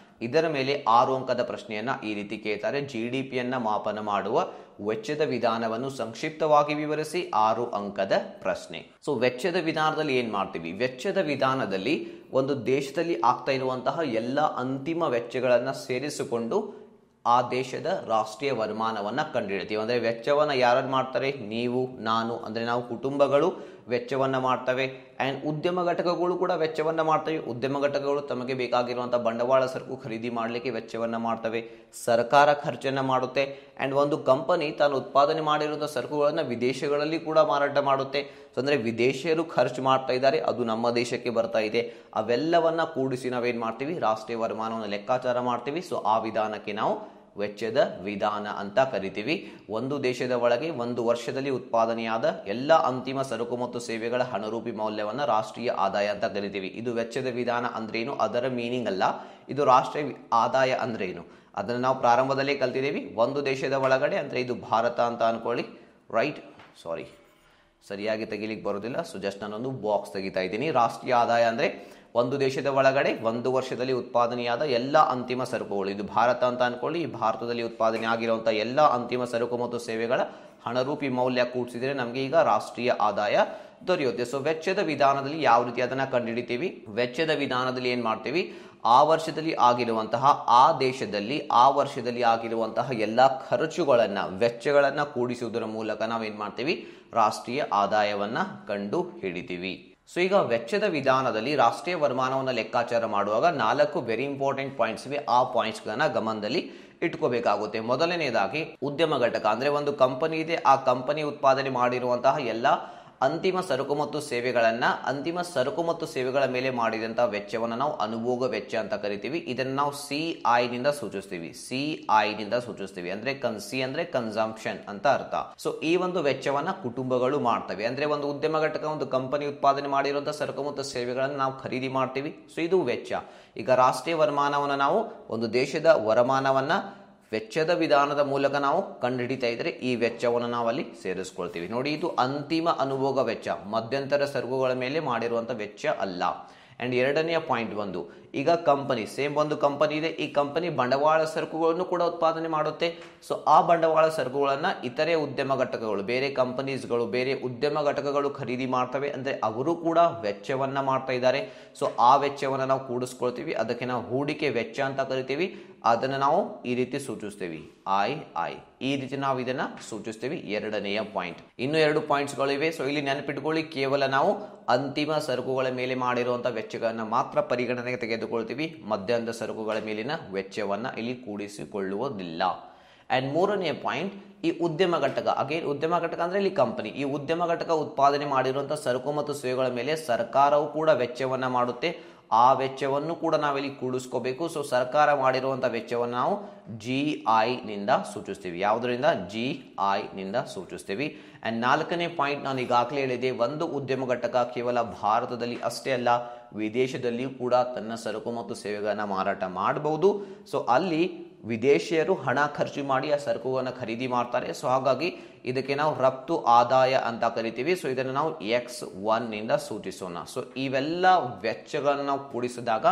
ಇದರ ಮೇಲೆ 6 ಅಂಕದ ಪ್ರಶ್ನೆಯನ್ನ ಈ ರೀತಿ ಕೇಳ್ತಾರೆ. ಜಿಡಿಪಿಯನ್ನ ಮಾಪನ ಮಾಡುವ ವೆಚ್ಚದ ವಿಧಾನವನ್ನು ಸಂಕ್ಷಿಪ್ತವಾಗಿ ವಿವರಿಸಿ 6 ಅಂಕದ ಪ್ರಶ್ನೆ. ಸೊ ವೆಚ್ಚದ ವಿಧಾನದಲ್ಲಿ ಏನ್ ಮಾಡ್ತೀವಿ? ವೆಚ್ಚದ ವಿಧಾನದಲ್ಲಿ ಒಂದು ದೇಶದಲ್ಲಿ ಆಗ್ತಾ ಇರುವಂತಹ ಎಲ್ಲ ಅಂತಿಮ ವೆಚ್ಚಗಳನ್ನ ಸೇರಿಸಿಕೊಂಡು ಆ ದೇಶದ ರಾಷ್ಟ್ರೀಯ ವರಮಾನವನ್ನ ಕಂಡುಹಿಡಿತೀವಿ. ಅಂದ್ರೆ ವೆಚ್ಚವನ್ನ ಯಾರು ಮಾಡ್ತಾರೆ? ನೀವು, ನಾನು, ಅಂದ್ರೆ ನಾವು ಕುಟುಂಬಗಳು ವೆಚ್ಚವನ್ನ ಮಾಡ್ತವೆ. ಅಂಡ್ ಉದ್ಯಮ ಘಟಕಗಳು ಕೂಡ ವೆಚ್ಚವನ್ನ ಮಾಡ್ತವೆ. ಉದ್ಯಮ ಘಟಕಗಳು ತಮಗೆ ಬೇಕಾಗಿರುವಂತಹ ಬಂಡವಾಳ ಸರಕು ಖರೀದಿ ಮಾಡಲಿಕ್ಕೆ ವೆಚ್ಚವನ್ನ ಮಾಡ್ತವೆ. ಸರ್ಕಾರ ಖರ್ಚನ್ನ ಮಾಡುತ್ತೆ. ಅಂಡ್ ಒಂದು ಕಂಪನಿ ತಾನು ಉತ್ಪಾದನೆ ಮಾಡಿರುವಂತಹ ಸರಕುಗಳನ್ನ ವಿದೇಶಗಳಲ್ಲಿ ಕೂಡ ಮಾರಾಟ ಮಾಡುತ್ತೆ. ಅಂದ್ರೆ ವಿದೇಶಿಯರು ಖರ್ಚು ಮಾಡ್ತಾ ಇದ್ದಾರೆ, ಅದು ನಮ್ಮ ದೇಶಕ್ಕೆ ಬರ್ತಾ ಇದೆ. ಅವೆಲ್ಲವನ್ನ ಕೂಡಿಸಿ ನಾವೇನ್ ಮಾಡ್ತೀವಿ? ರಾಷ್ಟ್ರೀಯ ವರಮಾನವನ್ನು ಲೆಕ್ಕಾಚಾರ ಮಾಡ್ತೀವಿ. ಸೊ ಆ ವಿಧಾನಕ್ಕೆ ನಾವು ವೆಚ್ಚದ ವಿಧಾನ ಅಂತ ಕರಿತೀವಿ. ಒಂದು ದೇಶದ ಒಳಗೆ ಒಂದು ವರ್ಷದಲ್ಲಿ ಉತ್ಪಾದನೆಯಾದ ಎಲ್ಲ ಅಂತಿಮ ಸರಕು ಮತ್ತು ಸೇವೆಗಳ ಹಣರೂಪಿ ಮೌಲ್ಯವನ್ನ ರಾಷ್ಟ್ರೀಯ ಆದಾಯ ಅಂತ ಕರಿತೀವಿ. ಇದು ವೆಚ್ಚದ ವಿಧಾನ ಅಂದ್ರೇನು, ಅದರ ಮೀನಿಂಗ್ ಅಲ್ಲ. ಇದು ರಾಷ್ಟ್ರೀಯ ಆದಾಯ ಅಂದ್ರೇನು ಅದನ್ನು ನಾವು ಪ್ರಾರಂಭದಲ್ಲೇ ಕಲ್ತಿದ್ದೀವಿ. ಒಂದು ದೇಶದ ಒಳಗಡೆ ಅಂದ್ರೆ ಇದು ಭಾರತ ಅಂತ ಅನ್ಕೊಳ್ಳಿ, ರೈಟ್? ಸರಿಯಾಗಿ ತೆಗಿಲಿಕ್ಕೆ ಬರೋದಿಲ್ಲ. ಸೊ ಜಸ್ಟ್ ನಾನೊಂದು ಬಾಕ್ಸ್ ತೆಗಿತಾ ಇದ್ದೀನಿ. ರಾಷ್ಟ್ರೀಯ ಆದಾಯ ಅಂದ್ರೆ ಒಂದು ದೇಶದ ಒಳಗಡೆ ಒಂದು ವರ್ಷದಲ್ಲಿ ಉತ್ಪಾದನೆಯಾದ ಎಲ್ಲ ಅಂತಿಮ ಸರಕುಗಳು, ಇದು ಭಾರತ ಅಂತ ಅನ್ಕೊಳ್ಳಿ. ಈ ಭಾರತದಲ್ಲಿ ಉತ್ಪಾದನೆ ಆಗಿರುವಂತಹ ಎಲ್ಲ ಅಂತಿಮ ಸರಕು ಮತ್ತು ಸೇವೆಗಳ ಹಣರೂಪಿ ಮೌಲ್ಯ ಕೂಡಿಸಿದ್ರೆ ನಮಗೆ ಈಗ ರಾಷ್ಟ್ರೀಯ ಆದಾಯ ದೊರೆಯುತ್ತೆ. ಸೊ ವೆಚ್ಚದ ವಿಧಾನದಲ್ಲಿ ಯಾವ ರೀತಿ ಅದನ್ನ ಕಂಡುಹಿಡಿತೀವಿ? ವೆಚ್ಚದ ವಿಧಾನದಲ್ಲಿ ಏನ್ ಮಾಡ್ತೀವಿ? ಆ ವರ್ಷದಲ್ಲಿ ಆಗಿರುವಂತಹ, ಆ ದೇಶದಲ್ಲಿ ಆ ವರ್ಷದಲ್ಲಿ ಆಗಿರುವಂತಹ ಎಲ್ಲ ಖರ್ಚುಗಳನ್ನ, ವೆಚ್ಚಗಳನ್ನ ಕೂಡಿಸುವುದರ ಮೂಲಕ ನಾವೇನ್ ಮಾಡ್ತೀವಿ? ರಾಷ್ಟ್ರೀಯ ಆದಾಯವನ್ನ ಕಂಡು ಹಿಡಿತೀವಿ. ಸೊ ಈಗ ವೆಚ್ಚದ ವಿಧಾನದಲ್ಲಿ ರಾಷ್ಟ್ರೀಯ ವರಮಾನವನ್ನು ಲೆಕ್ಕಾಚಾರ ಮಾಡುವಾಗ 4 ವೆರಿ ಇಂಪಾರ್ಟೆಂಟ್ ಪಾಯಿಂಟ್ಸ್ ಇವೆ. ಆ ಪಾಯಿಂಟ್ಸ್ ಗಳನ್ನ ಗಮನದಲ್ಲಿ ಇಟ್ಕೋಬೇಕಾಗುತ್ತೆ. ಮೊದಲನೇದಾಗಿ ಉದ್ಯಮ ಘಟಕ, ಅಂದ್ರೆ ಒಂದು ಕಂಪನಿ ಇದೆ, ಆ ಕಂಪನಿ ಉತ್ಪಾದನೆ ಮಾಡಿರುವಂತಹ ಎಲ್ಲ ಅಂತಿಮ ಸರಕು ಮತ್ತು ಸೇವೆಗಳನ್ನ, ಅಂತಿಮ ಸರಕು ಮತ್ತು ಸೇವೆಗಳ ಮೇಲೆ ಮಾಡಿದಂತಹ ವೆಚ್ಚವನ್ನು ನಾವು ಅನುಭೋಗ ವೆಚ್ಚ ಅಂತ ಕರಿತೀವಿ. ಇದನ್ನ ನಾವು CI ನಿಂದ ಸೂಚಿಸ್ತೀವಿ. ಅಂದ್ರೆ ಸಿ ಅಂದ್ರೆ ಕನ್ಸಂಪ್ಷನ್ ಅಂತ ಅರ್ಥ. ಸೊ ಈ ಒಂದು ವೆಚ್ಚವನ್ನ ಕುಟುಂಬಗಳು ಮಾಡ್ತವೆ. ಅಂದ್ರೆ ಒಂದು ಉದ್ಯಮ ಘಟಕ, ಒಂದು ಕಂಪನಿ ಉತ್ಪಾದನೆ ಮಾಡಿರುವಂತಹ ಸರಕು ಮತ್ತು ಸೇವೆಗಳನ್ನು ನಾವು ಖರೀದಿ ಮಾಡ್ತೀವಿ. ಸೊ ಇದು ವೆಚ್ಚ. ಈಗ ರಾಷ್ಟ್ರೀಯ ವರಮಾನವನ್ನ ನಾವು ಒಂದು ದೇಶದ ವರಮಾನವನ್ನ ವೆಚ್ಚದ ವಿಧಾನದ ಮೂಲಕ ನಾವು ಕಂಡುಹಿಡಿತಾ ಇದ್ರೆ ಈ ವೆಚ್ಚವನ್ನು ನಾವಲ್ಲಿ ಸೇರಿಸ್ಕೊಳ್ತೀವಿ. ನೋಡಿ, ಇದು ಅಂತಿಮ ಅನುಭೋಗ ವೆಚ್ಚ, ಮಧ್ಯಂತರ ಸರಕುಗಳ ಮೇಲೆ ಮಾಡಿರುವಂತಹ ವೆಚ್ಚ ಅಲ್ಲ. ಅಂಡ್ ಎರಡನೆಯ ಪಾಯಿಂಟ್ ಒಂದು, ಈಗ ಕಂಪನಿ ಸೇಮ್ ಒಂದು ಕಂಪನಿ ಇದೆ, ಈ ಕಂಪನಿ ಬಂಡವಾಳ ಸರಕುಗಳನ್ನು ಕೂಡ ಉತ್ಪಾದನೆ ಮಾಡುತ್ತೆ. ಸೊ ಆ ಬಂಡವಾಳ ಸರಕುಗಳನ್ನ ಇತರೆ ಉದ್ಯಮ ಘಟಕಗಳು, ಬೇರೆ ಕಂಪನೀಸ್ಗಳು, ಬೇರೆ ಉದ್ಯಮ ಘಟಕಗಳು ಖರೀದಿ ಮಾಡ್ತವೆ, ಅಂದ್ರೆ ಅವರು ಕೂಡ ವೆಚ್ಚವನ್ನ ಮಾಡ್ತಾ ಇದ್ದಾರೆ. ಸೊ ಆ ವೆಚ್ಚವನ್ನ ನಾವು ಕೂಡಿಸ್ಕೊಳ್ತೀವಿ, ಅದಕ್ಕೆ ನಾವು ಹೂಡಿಕೆ ವೆಚ್ಚ ಅಂತ ಕರಿತೀವಿ. ಅದನ್ನು ನಾವು ಈ ರೀತಿ ಸೂಚಿಸ್ತೀವಿ, ಐ ಈ ರೀತಿ ನಾವು ಇದನ್ನ ಸೂಚಿಸ್ತೀವಿ. ಎರಡನೆಯ ಪಾಯಿಂಟ್. ಇನ್ನು ಎರಡು ಪಾಯಿಂಟ್ಸ್ಗಳು ಇವೆ. ಸೊ ಇಲ್ಲಿ ನೆನಪಿಟ್ಕೊಳ್ಳಿ, ಕೇವಲ ನಾವು ಅಂತಿಮ ಸರಕುಗಳ ಮೇಲೆ ಮಾಡಿರುವಂತಹ ವೆಚ್ಚಗಳನ್ನ ಮಾತ್ರ ಪರಿಗಣನೆಗೆ ತೆಗೆದುಕೊಳ್ತೀವಿ, ಮಧ್ಯಂತರ ಸರಕುಗಳ ಮೇಲಿನ ವೆಚ್ಚವನ್ನ ಇಲ್ಲಿ ಕೂಡಿಸಿಕೊಳ್ಳುವುದಿಲ್ಲ. ಅಂಡ್ ಮೂರನೆಯ ಪಾಯಿಂಟ್, ಈ ಉದ್ಯಮ ಘಟಕ, ಅಗೇನ್ ಉದ್ಯಮ ಘಟಕ ಅಂದ್ರೆ ಇಲ್ಲಿ ಕಂಪನಿ, ಈ ಉದ್ಯಮ ಘಟಕ ಉತ್ಪಾದನೆ ಮಾಡಿರುವಂತಹ ಸರಕು ಮತ್ತು ಸೇವೆಗಳ ಮೇಲೆ ಸರ್ಕಾರವು ಕೂಡ ವೆಚ್ಚವನ್ನ ಮಾಡುತ್ತೆ. ಆ ವೆಚ್ಚವನ್ನು ಕೂಡ ನಾವಿಲ್ಲಿ ಕೂಡಿಸ್ಕೋಬೇಕು. ಸೊ ಸರ್ಕಾರ ಮಾಡಿರುವಂತಹ ವೆಚ್ಚವನ್ನು ನಾವು GI ನಿಂದ ಸೂಚಿಸ್ತೀವಿ. ಯಾವುದರಿಂದ? GI ನಿಂದ ಸೂಚಿಸ್ತೀವಿ. ಅಂಡ್ ನಾಲ್ಕನೇ ಪಾಯಿಂಟ್, ನಾನು ಈಗಾಗಲೇ ಹೇಳಿದೆ, ಒಂದು ಉದ್ಯಮ ಘಟಕ ಕೇವಲ ಭಾರತದಲ್ಲಿ ಅಷ್ಟೇ ಅಲ್ಲ, ವಿದೇಶದಲ್ಲಿಯೂ ಕೂಡ ತನ್ನ ಸರಕು ಮತ್ತು ಸೇವೆಗಳನ್ನ ಮಾರಾಟ ಮಾಡಬಹುದು. ಸೊ ಅಲ್ಲಿ ವಿದೇಶಿಯರು ಹಣ ಖರ್ಚು ಮಾಡಿ ಆ ಸರಕುಗಳನ್ನು ಖರೀದಿ ಮಾಡ್ತಾರೆ. ಸೊ ಹಾಗಾಗಿ ಇದಕ್ಕೆ ನಾವು ರಫ್ತು ಆದಾಯ ಅಂತ ಕರಿತೀವಿ. ಸೊ ಇದನ್ನು ನಾವು X1 ನಿಂದ ಸೂಚಿಸೋಣ. ಸೊ ಇವೆಲ್ಲ ವೆಚ್ಚಗಳನ್ನು ನಾವು ಕೂಡಿಸಿದಾಗ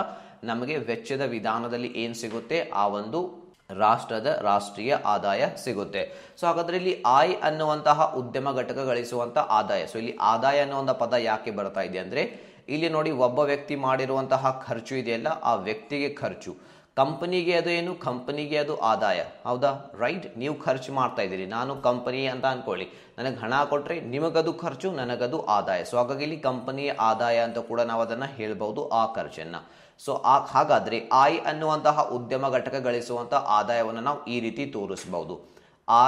ನಮಗೆ ವೆಚ್ಚದ ವಿಧಾನದಲ್ಲಿ ಏನ್ ಸಿಗುತ್ತೆ? ಆ ಒಂದು ರಾಷ್ಟ್ರದ ರಾಷ್ಟ್ರೀಯ ಆದಾಯ ಸಿಗುತ್ತೆ. ಸೊ ಹಾಗಾದ್ರೆ ಇಲ್ಲಿ ಐ ಅನ್ನುವಂತಹ ಉದ್ಯಮ ಘಟಕ ಗಳಿಸುವಂತಹ ಆದಾಯ. ಸೊ ಇಲ್ಲಿ ಆದಾಯ ಅನ್ನುವಂಥ ಪದ ಯಾಕೆ ಬರ್ತಾ ಇದೆ ಅಂದ್ರೆ, ಇಲ್ಲಿ ನೋಡಿ, ಒಬ್ಬ ವ್ಯಕ್ತಿ ಮಾಡಿರುವಂತಹ ಖರ್ಚು ಇದೆಯಲ್ಲ, ಆ ವ್ಯಕ್ತಿಗೆ ಖರ್ಚು, ಕಂಪನಿಗೆ ಅದು ಏನು? ಕಂಪನಿಗೆ ಅದು ಆದಾಯ. ಹೌದಾ? ರೈಟ್. ನೀವು ಖರ್ಚು ಮಾಡ್ತಾ ಇದ್ದೀರಿ, ನಾನು ಕಂಪನಿ ಅಂತ ಅನ್ಕೊಳ್ಳಿ, ನನಗೆ ಹಣ ಕೊಟ್ರೆ ನಿಮಗದು ಖರ್ಚು, ನನಗದು ಆದಾಯ. ಸೊ ಹಾಗಾಗಿ ಇಲ್ಲಿ ಕಂಪನಿಯ ಆದಾಯ ಅಂತ ಕೂಡ ನಾವು ಅದನ್ನ ಹೇಳ್ಬಹುದು, ಆ ಖರ್ಚನ್ನ. ಸೊ ಹಾಗಾದ್ರೆ ಐ ಅನ್ನುವಂತಹ ಉದ್ಯಮ ಘಟಕ ಗಳಿಸುವಂತಹ ಆದಾಯವನ್ನು ನಾವು ಈ ರೀತಿ ತೋರಿಸಬಹುದು.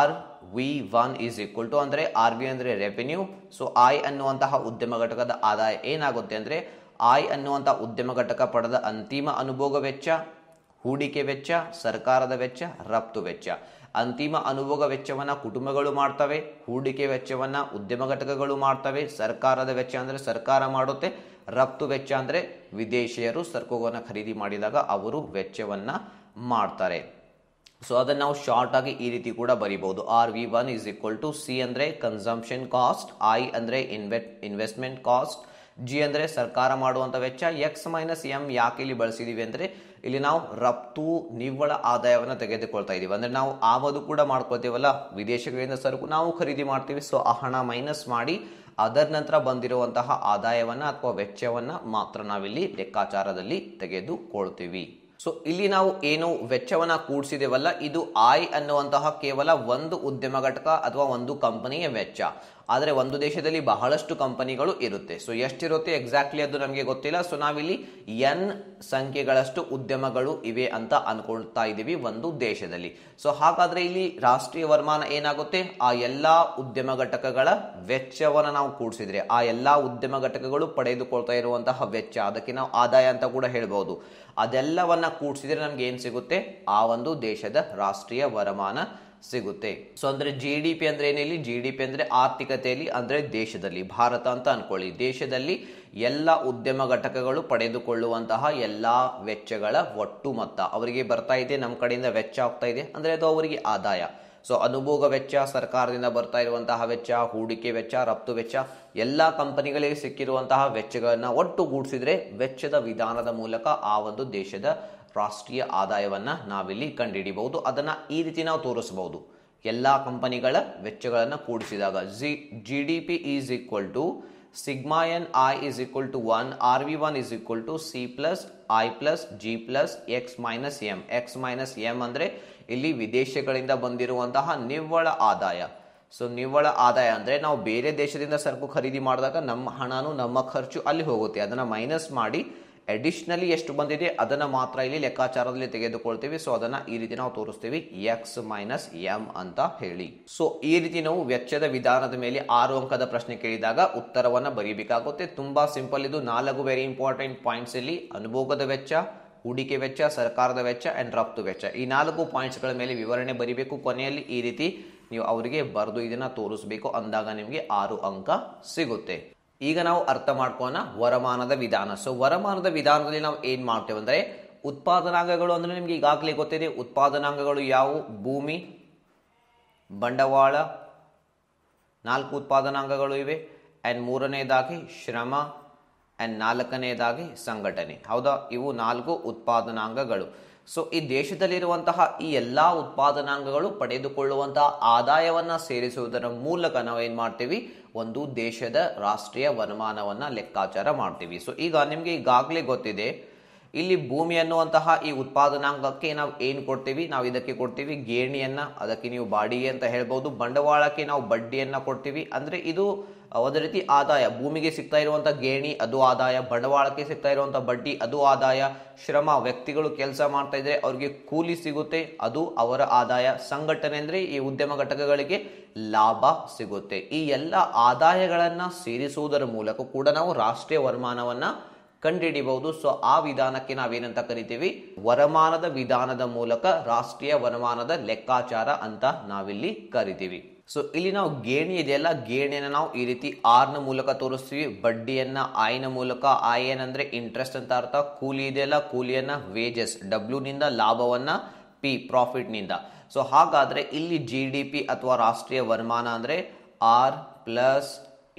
RV1 ಈಸ್ ಈಕ್ವಲ್ ಟು, ಅಂದ್ರೆ RV ಅಂದ್ರೆ ರೆವೆನ್ಯೂ. ಸೊ ಐ ಅನ್ನುವಂತಹ ಉದ್ಯಮ ಘಟಕದ ಆದಾಯ ಏನಾಗುತ್ತೆ ಅಂದ್ರೆ, ಐ ಅನ್ನುವಂತಹ ಉದ್ಯಮ ಘಟಕ ಪಡೆದ ಅಂತಿಮ ಅನುಭೋಗ ವೆಚ್ಚ, ಹೂಡಿಕೆ ವೆಚ್ಚ, ಸರ್ಕಾರದ ವೆಚ್ಚ, ರಫ್ತು ವೆಚ್ಚ. ಅಂತಿಮ ಅನುಭೋಗ ವೆಚ್ಚವನ್ನ ಕುಟುಂಬಗಳು ಮಾಡ್ತವೆ, ಹೂಡಿಕೆ ವೆಚ್ಚವನ್ನ ಉದ್ಯಮ ಘಟಕಗಳು ಮಾಡ್ತವೆ, ಸರ್ಕಾರದ ವೆಚ್ಚ ಅಂದ್ರೆ ಸರ್ಕಾರ ಮಾಡುತ್ತೆ, ರಫ್ತು ವೆಚ್ಚ ಅಂದ್ರೆ ವಿದೇಶಿಯರು ಸರಕುಗಳನ್ನು ಖರೀದಿ ಮಾಡಿದಾಗ ಅವರು ವೆಚ್ಚವನ್ನ ಮಾಡ್ತಾರೆ. ಸೊ ಅದನ್ನ ನಾವು ಶಾರ್ಟ್ ಆಗಿ ಈ ರೀತಿ ಕೂಡ ಬರೀಬಹುದು. RV1 is equal to C ಅಂದ್ರೆ ಕನ್ಸಂಪ್ಷನ್ ಕಾಸ್ಟ್, I ಅಂದ್ರೆ ಇನ್ವೆಸ್ಟ್ಮೆಂಟ್ ಕಾಸ್ಟ್, G ಅಂದ್ರೆ ಸರ್ಕಾರ ಮಾಡುವಂತ ವೆಚ್ಚ, X-M ಯಾಕೆ ಇಲ್ಲಿ ಬಳಸಿದೀವಿ ಅಂದ್ರೆ, ಇಲ್ಲಿ ನಾವು ರಫ್ತು ನಿವ್ವಳ ಆದಾಯವನ್ನು ತೆಗೆದುಕೊಳ್ತಾ ಇದೀವಿ. ಅಂದ್ರೆ ನಾವು ಆಮದು ಕೂಡ ಮಾಡ್ಕೊಳ್ತೀವಲ್ಲ, ವಿದೇಶಗಳಿಂದ ಸರಕು ನಾವು ಖರೀದಿ ಮಾಡ್ತೀವಿ. ಸೊ ಆ ಹಣ ಮೈನಸ್ ಮಾಡಿ ಅದರ ನಂತರ ಬಂದಿರುವಂತಹ ಆದಾಯವನ್ನ ಅಥವಾ ವೆಚ್ಚವನ್ನ ಮಾತ್ರ ನಾವಿಲ್ಲಿ ಲೆಕ್ಕಾಚಾರದಲ್ಲಿ ತೆಗೆದುಕೊಳ್ತೀವಿ. ಸೊ ಇಲ್ಲಿ ನಾವು ಏನು ವೆಚ್ಚವನ್ನ ಕೂಡಿಸಿದೇವಲ್ಲ, ಇದು ಐ ಅನ್ನುವಂತಹ ಕೇವಲ ಒಂದು ಉದ್ಯಮ ಘಟಕ ಅಥವಾ ಒಂದು ಕಂಪನಿಯ ವೆಚ್ಚ. ಆದರೆ ಒಂದು ದೇಶದಲ್ಲಿ ಬಹಳಷ್ಟು ಕಂಪನಿಗಳು ಇರುತ್ತೆ. ಸೊ ಎಷ್ಟಿರುತ್ತೆ ಎಕ್ಸಾಕ್ಟ್ಲಿ ಅದು ನಮಗೆ ಗೊತ್ತಿಲ್ಲ. ಸೊ ನಾವಿಲ್ಲಿ N ಸಂಖ್ಯೆಗಳಷ್ಟು ಉದ್ಯಮಗಳು ಇವೆ ಅಂತ ಅನ್ಕೊಳ್ತಾ ಇದೀವಿ ಒಂದು ದೇಶದಲ್ಲಿ. ಸೊ ಹಾಗಾದ್ರೆ ಇಲ್ಲಿ ರಾಷ್ಟ್ರೀಯ ವರಮಾನ ಏನಾಗುತ್ತೆ? ಆ ಎಲ್ಲಾ ಉದ್ಯಮ ಘಟಕಗಳ ವೆಚ್ಚವನ್ನ ನಾವು ಕೂಡಿಸಿದ್ರೆ, ಆ ಎಲ್ಲಾ ಉದ್ಯಮ ಘಟಕಗಳು ಪಡೆದುಕೊಳ್ತಾ ಇರುವಂತಹ ವೆಚ್ಚ, ಅದಕ್ಕೆ ನಾವು ಆದಾಯ ಅಂತ ಕೂಡ ಹೇಳ್ಬಹುದು. ಅದೆಲ್ಲವನ್ನ ಕೂಡಿಸಿದ್ರೆ ನಮ್ಗೆ ಏನ್ ಸಿಗುತ್ತೆ? ಆ ಒಂದು ದೇಶದ ರಾಷ್ಟ್ರೀಯ ವರಮಾನ ಸಿಗುತ್ತೆ. ಸೊ ಅಂದ್ರೆ GDP ಅಂದ್ರೆ ಏನಿಲ್ಲಿ? GDP ಅಂದ್ರೆ ಆರ್ಥಿಕತೆಯಲ್ಲಿ, ಅಂದ್ರೆ ದೇಶದಲ್ಲಿ, ಭಾರತ ಅಂತ ಅನ್ಕೊಳ್ಳಿ, ದೇಶದಲ್ಲಿ ಎಲ್ಲ ಉದ್ಯಮ ಘಟಕಗಳು ಪಡೆದುಕೊಳ್ಳುವಂತಹ ಎಲ್ಲಾ ವೆಚ್ಚಗಳ ಒಟ್ಟು ಮೊತ್ತ ಅವರಿಗೆ ಬರ್ತಾ ಇದೆ, ನಮ್ಮ ಕಡೆಯಿಂದ ವೆಚ್ಚ ಆಗ್ತಾ ಇದೆ ಅಂದ್ರೆ ಅದು ಅವರಿಗೆ ಆದಾಯ. ಸೊ ಅನುಭೋಗ ವೆಚ್ಚ, ಸರ್ಕಾರದಿಂದ ಬರ್ತಾ ಇರುವಂತಹ ವೆಚ್ಚ, ಹೂಡಿಕೆ ವೆಚ್ಚ, ರಫ್ತು ವೆಚ್ಚ, ಎಲ್ಲಾ ಕಂಪನಿಗಳಿಗೆ ಸಿಕ್ಕಿರುವಂತಹ ವೆಚ್ಚಗಳನ್ನ ಒಟ್ಟುಗೂಡಿಸಿದ್ರೆ ವೆಚ್ಚದ ವಿಧಾನದ ಮೂಲಕ ಆ ಒಂದು ದೇಶದ ರಾಷ್ಟ್ರೀಯ ಆದಾಯವನ್ನ ನಾವಿಲ್ಲಿ ಕಂಡುಹಿಡಿಯಬಹುದು. ಅದನ್ನ ಈ ರೀತಿ ನಾವು ತೋರಿಸಬಹುದು. ಎಲ್ಲಾ ಕಂಪನಿಗಳ ವೆಚ್ಚಗಳನ್ನು ಕೂಡಿಸಿದಾಗ GDP is equal to sigma N I is equal to 1, RV1 is equal to C plus I plus G plus X minus M. X minus M ಅಂದ್ರೆ ಇಲ್ಲಿ ವಿದೇಶಗಳಿಂದ ಬಂದಿರುವಂತಹ ನಿವ್ವಳ ಆದಾಯ. ಸೊ ನಿವ್ವಳ ಆದಾಯ ಅಂದ್ರೆ ನಾವು ಬೇರೆ ದೇಶದಿಂದ ಸರಕು ಖರೀದಿ ಮಾಡಿದಾಗ ನಮ್ಮ ಹಣನು, ನಮ್ಮ ಖರ್ಚು ಅಲ್ಲಿ ಹೋಗುತ್ತೆ, ಅದನ್ನ ಮೈನಸ್ ಮಾಡಿ ಅಡಿಷನಲಿ ಎಷ್ಟು ಬಂದಿದೆ ಅದನ್ನ ಮಾತ್ರ ಇಲ್ಲಿ ಲೆಕ್ಕಾಚಾರದಲ್ಲಿ ತೆಗೆದುಕೊಳ್ತೀವಿ. ಸೊ ಅದನ್ನ ಈ ರೀತಿ ನಾವು ತೋರಿಸ್ತೀವಿ, X ಮೈನಸ್ M ಅಂತ ಹೇಳಿ. ಸೊ ಈ ರೀತಿ ನಾವು ವೆಚ್ಚದ ವಿಧಾನದ ಮೇಲೆ 6 ಅಂಕದ ಪ್ರಶ್ನೆ ಕೇಳಿದಾಗ ಉತ್ತರವನ್ನ ಬರೀಬೇಕಾಗುತ್ತೆ. ತುಂಬಾ ಸಿಂಪಲ್ ಇದು. 4 ವೆರಿ ಇಂಪಾರ್ಟೆಂಟ್ ಪಾಯಿಂಟ್ಸ್ ಇಲ್ಲಿ: ಅನುಭೋಗದ ವೆಚ್ಚ, ಹೂಡಿಕೆ ವೆಚ್ಚ, ಸರ್ಕಾರದ ವೆಚ್ಚ ಅಂಡ್ ರಫ್ತು ವೆಚ್ಚ. ಈ 4 ಪಾಯಿಂಟ್ಸ್ ಗಳ ಮೇಲೆ ವಿವರಣೆ ಬರೀಬೇಕು. ಕೊನೆಯಲ್ಲಿ ಈ ರೀತಿ ನೀವು ಅವರಿಗೆ ಬರೆದು ಇದನ್ನ ತೋರಿಸಬೇಕು. ಅಂದಾಗ ನಿಮಗೆ 6 ಅಂಕ ಸಿಗುತ್ತೆ. ಈಗ ನಾವು ಅರ್ಥ ಮಾಡ್ಕೋಣ ವರಮಾನದ ವಿಧಾನ. ಸೊ ವರಮಾನದ ವಿಧಾನದಲ್ಲಿ ನಾವು ಏನ್ ಮಾಡ್ತೇವೆ ಅಂದ್ರೆ, ಉತ್ಪಾದನಾಂಗಗಳು ಅಂದ್ರೆ ನಿಮ್ಗೆ ಈಗಾಗಲೇ ಗೊತ್ತಿದೆ. ಉತ್ಪಾದನಾಂಗಗಳು ಯಾವುವು? ಭೂಮಿ, ಬಂಡವಾಳ, 4 ಉತ್ಪಾದನಾಂಗಗಳು ಇವೆ. ಅಂಡ್ ಮೂರನೇದಾಗಿ ಶ್ರಮ, ಅಂಡ್ ನಾಲ್ಕನೆಯದಾಗಿ ಸಂಘಟನೆ. ಹೌದಾ, ಇವು 4 ಉತ್ಪಾದನಾಂಗಗಳು. ಸೊ ಈ ದೇಶದಲ್ಲಿರುವಂತಹ ಈ ಎಲ್ಲಾ ಉತ್ಪಾದನಾಂಗಗಳು ಪಡೆದುಕೊಳ್ಳುವಂತಹ ಆದಾಯವನ್ನ ಸೇರಿಸುವುದರ ಮೂಲಕ ನಾವು ಏನ್ ಮಾಡ್ತೀವಿ, ಒಂದು ದೇಶದ ರಾಷ್ಟ್ರೀಯ ವರಮಾನವನ್ನ ಲೆಕ್ಕಾಚಾರ ಮಾಡ್ತೀವಿ. ಸೊ ಈಗ ನಿಮ್ಗೆ ಈಗಾಗಲೇ ಗೊತ್ತಿದೆ, ಇಲ್ಲಿ ಭೂಮಿ ಅನ್ನುವಂತಹ ಈ ಉತ್ಪಾದನಾಂಗಕ್ಕೆ ನಾವು ಏನ್ ಕೊಡ್ತೀವಿ, ನಾವು ಇದಕ್ಕೆ ಕೊಡ್ತೀವಿ ಗೇಣಿಯನ್ನ, ಅದಕ್ಕೆ ನೀವು ಬಾಡಿಗೆ ಅಂತ ಹೇಳ್ಬಹುದು. ಬಂಡವಾಳಕ್ಕೆ ನಾವು ಬಡ್ಡಿಯನ್ನ ಕೊಡ್ತೀವಿ. ಅಂದ್ರೆ ಇದು ಒಂದು ರೀತಿ ಆದಾಯ. ಭೂಮಿಗೆ ಸಿಗ್ತಾ ಇರುವಂತಹ ಗೇಣಿ ಅದು ಆದಾಯ, ಬಂಡವಾಳಕ್ಕೆ ಸಿಗ್ತಾ ಇರುವಂತಹ ಬಡ್ಡಿ ಅದು ಆದಾಯ, ಶ್ರಮ, ವ್ಯಕ್ತಿಗಳು ಕೆಲಸ ಮಾಡ್ತಾ ಇದ್ರೆ ಅವ್ರಿಗೆ ಕೂಲಿ ಸಿಗುತ್ತೆ, ಅದು ಅವರ ಆದಾಯ. ಸಂಘಟನೆ ಅಂದ್ರೆ ಈ ಉದ್ಯಮ ಘಟಕಗಳಿಗೆ ಲಾಭ ಸಿಗುತ್ತೆ. ಈ ಎಲ್ಲ ಆದಾಯಗಳನ್ನ ಸೇರಿಸುವುದರ ಮೂಲಕ ಕೂಡ ನಾವು ರಾಷ್ಟ್ರೀಯ ವರಮಾನವನ್ನ ಕಂಡುಹಿಡಿಯಬಹುದು. ಸೊ ಆ ವಿಧಾನಕ್ಕೆ ನಾವೇನಂತ ಕರಿತೀವಿ, ವರಮಾನದ ವಿಧಾನದ ಮೂಲಕ ರಾಷ್ಟ್ರೀಯ ವರಮಾನದ ಲೆಕ್ಕಾಚಾರ ಅಂತ ನಾವಿಲ್ಲಿ ಕರಿತೀವಿ. ಸೊ ಇಲ್ಲಿ ನಾವು ಗೇಣಿ ಇದೆಯಲ್ಲ, ಗೇಣಿಯನ್ನ ನಾವು ಈ ರೀತಿ ಆರ್ ನ ಮೂಲಕ ತೋರಿಸ್ತೀವಿ, ಬಡ್ಡಿಯನ್ನ ಐ ನ ಮೂಲಕ, ಐ ಏನಂದ್ರೆ ಇಂಟ್ರೆಸ್ಟ್ ಅಂತ ಅರ್ಥ, ಕೂಲಿ ಇದೆಯಲ್ಲ ಕೂಲಿಯನ್ನ ವೇಜಸ್, ಡಬ್ಲ್ಯೂ ನಿಂದ, ಲಾಭವನ್ನ ಪಿ ಪ್ರಾಫಿಟ್ ನಿಂದ. ಸೊ ಹಾಗಾದ್ರೆ ಇಲ್ಲಿ GDP ಅಥವಾ ರಾಷ್ಟ್ರೀಯ ವರಮಾನ ಅಂದ್ರೆ R plus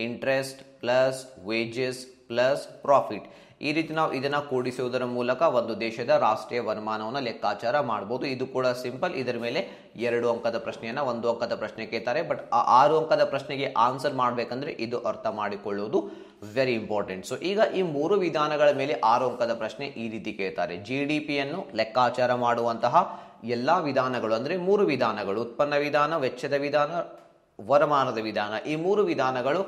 interest plus wages plus profit. ಈ ರೀತಿ ನಾವು ಇದನ್ನ ಕೂಡಿಸುವುದರ ಮೂಲಕ ಒಂದು ದೇಶದ ರಾಷ್ಟ್ರೀಯ ವರಮಾನವನ್ನು ಲೆಕ್ಕಾಚಾರ ಮಾಡಬಹುದು. ಇದು ಕೂಡ ಸಿಂಪಲ್. ಇದರ ಮೇಲೆ 2 ಅಂಕದ ಪ್ರಶ್ನೆಯನ್ನ 1 ಅಂಕದ ಪ್ರಶ್ನೆ ಕೇಳ್ತಾರೆ. ಬಟ್ ಆ 6 ಅಂಕದ ಪ್ರಶ್ನೆಗೆ ಆನ್ಸರ್ ಮಾಡಬೇಕಂದ್ರೆ ಇದು ಅರ್ಥ ಮಾಡಿಕೊಳ್ಳುವುದು ವೆರಿ ಇಂಪಾರ್ಟೆಂಟ್. ಸೊ ಈಗ ಈ 3 ವಿಧಾನಗಳ ಮೇಲೆ 6 ಅಂಕದ ಪ್ರಶ್ನೆ ಈ ರೀತಿ ಕೇಳ್ತಾರೆ. GDP ಯನ್ನು ಲೆಕ್ಕಾಚಾರ ಮಾಡುವಂತಹ ಎಲ್ಲಾ ವಿಧಾನಗಳು ಅಂದ್ರೆ 3 ವಿಧಾನಗಳು, ಉತ್ಪನ್ನ ವಿಧಾನ, ವೆಚ್ಚದ ವಿಧಾನ, ವರಮಾನದ ವಿಧಾನ, ಈ 3 ವಿಧಾನಗಳು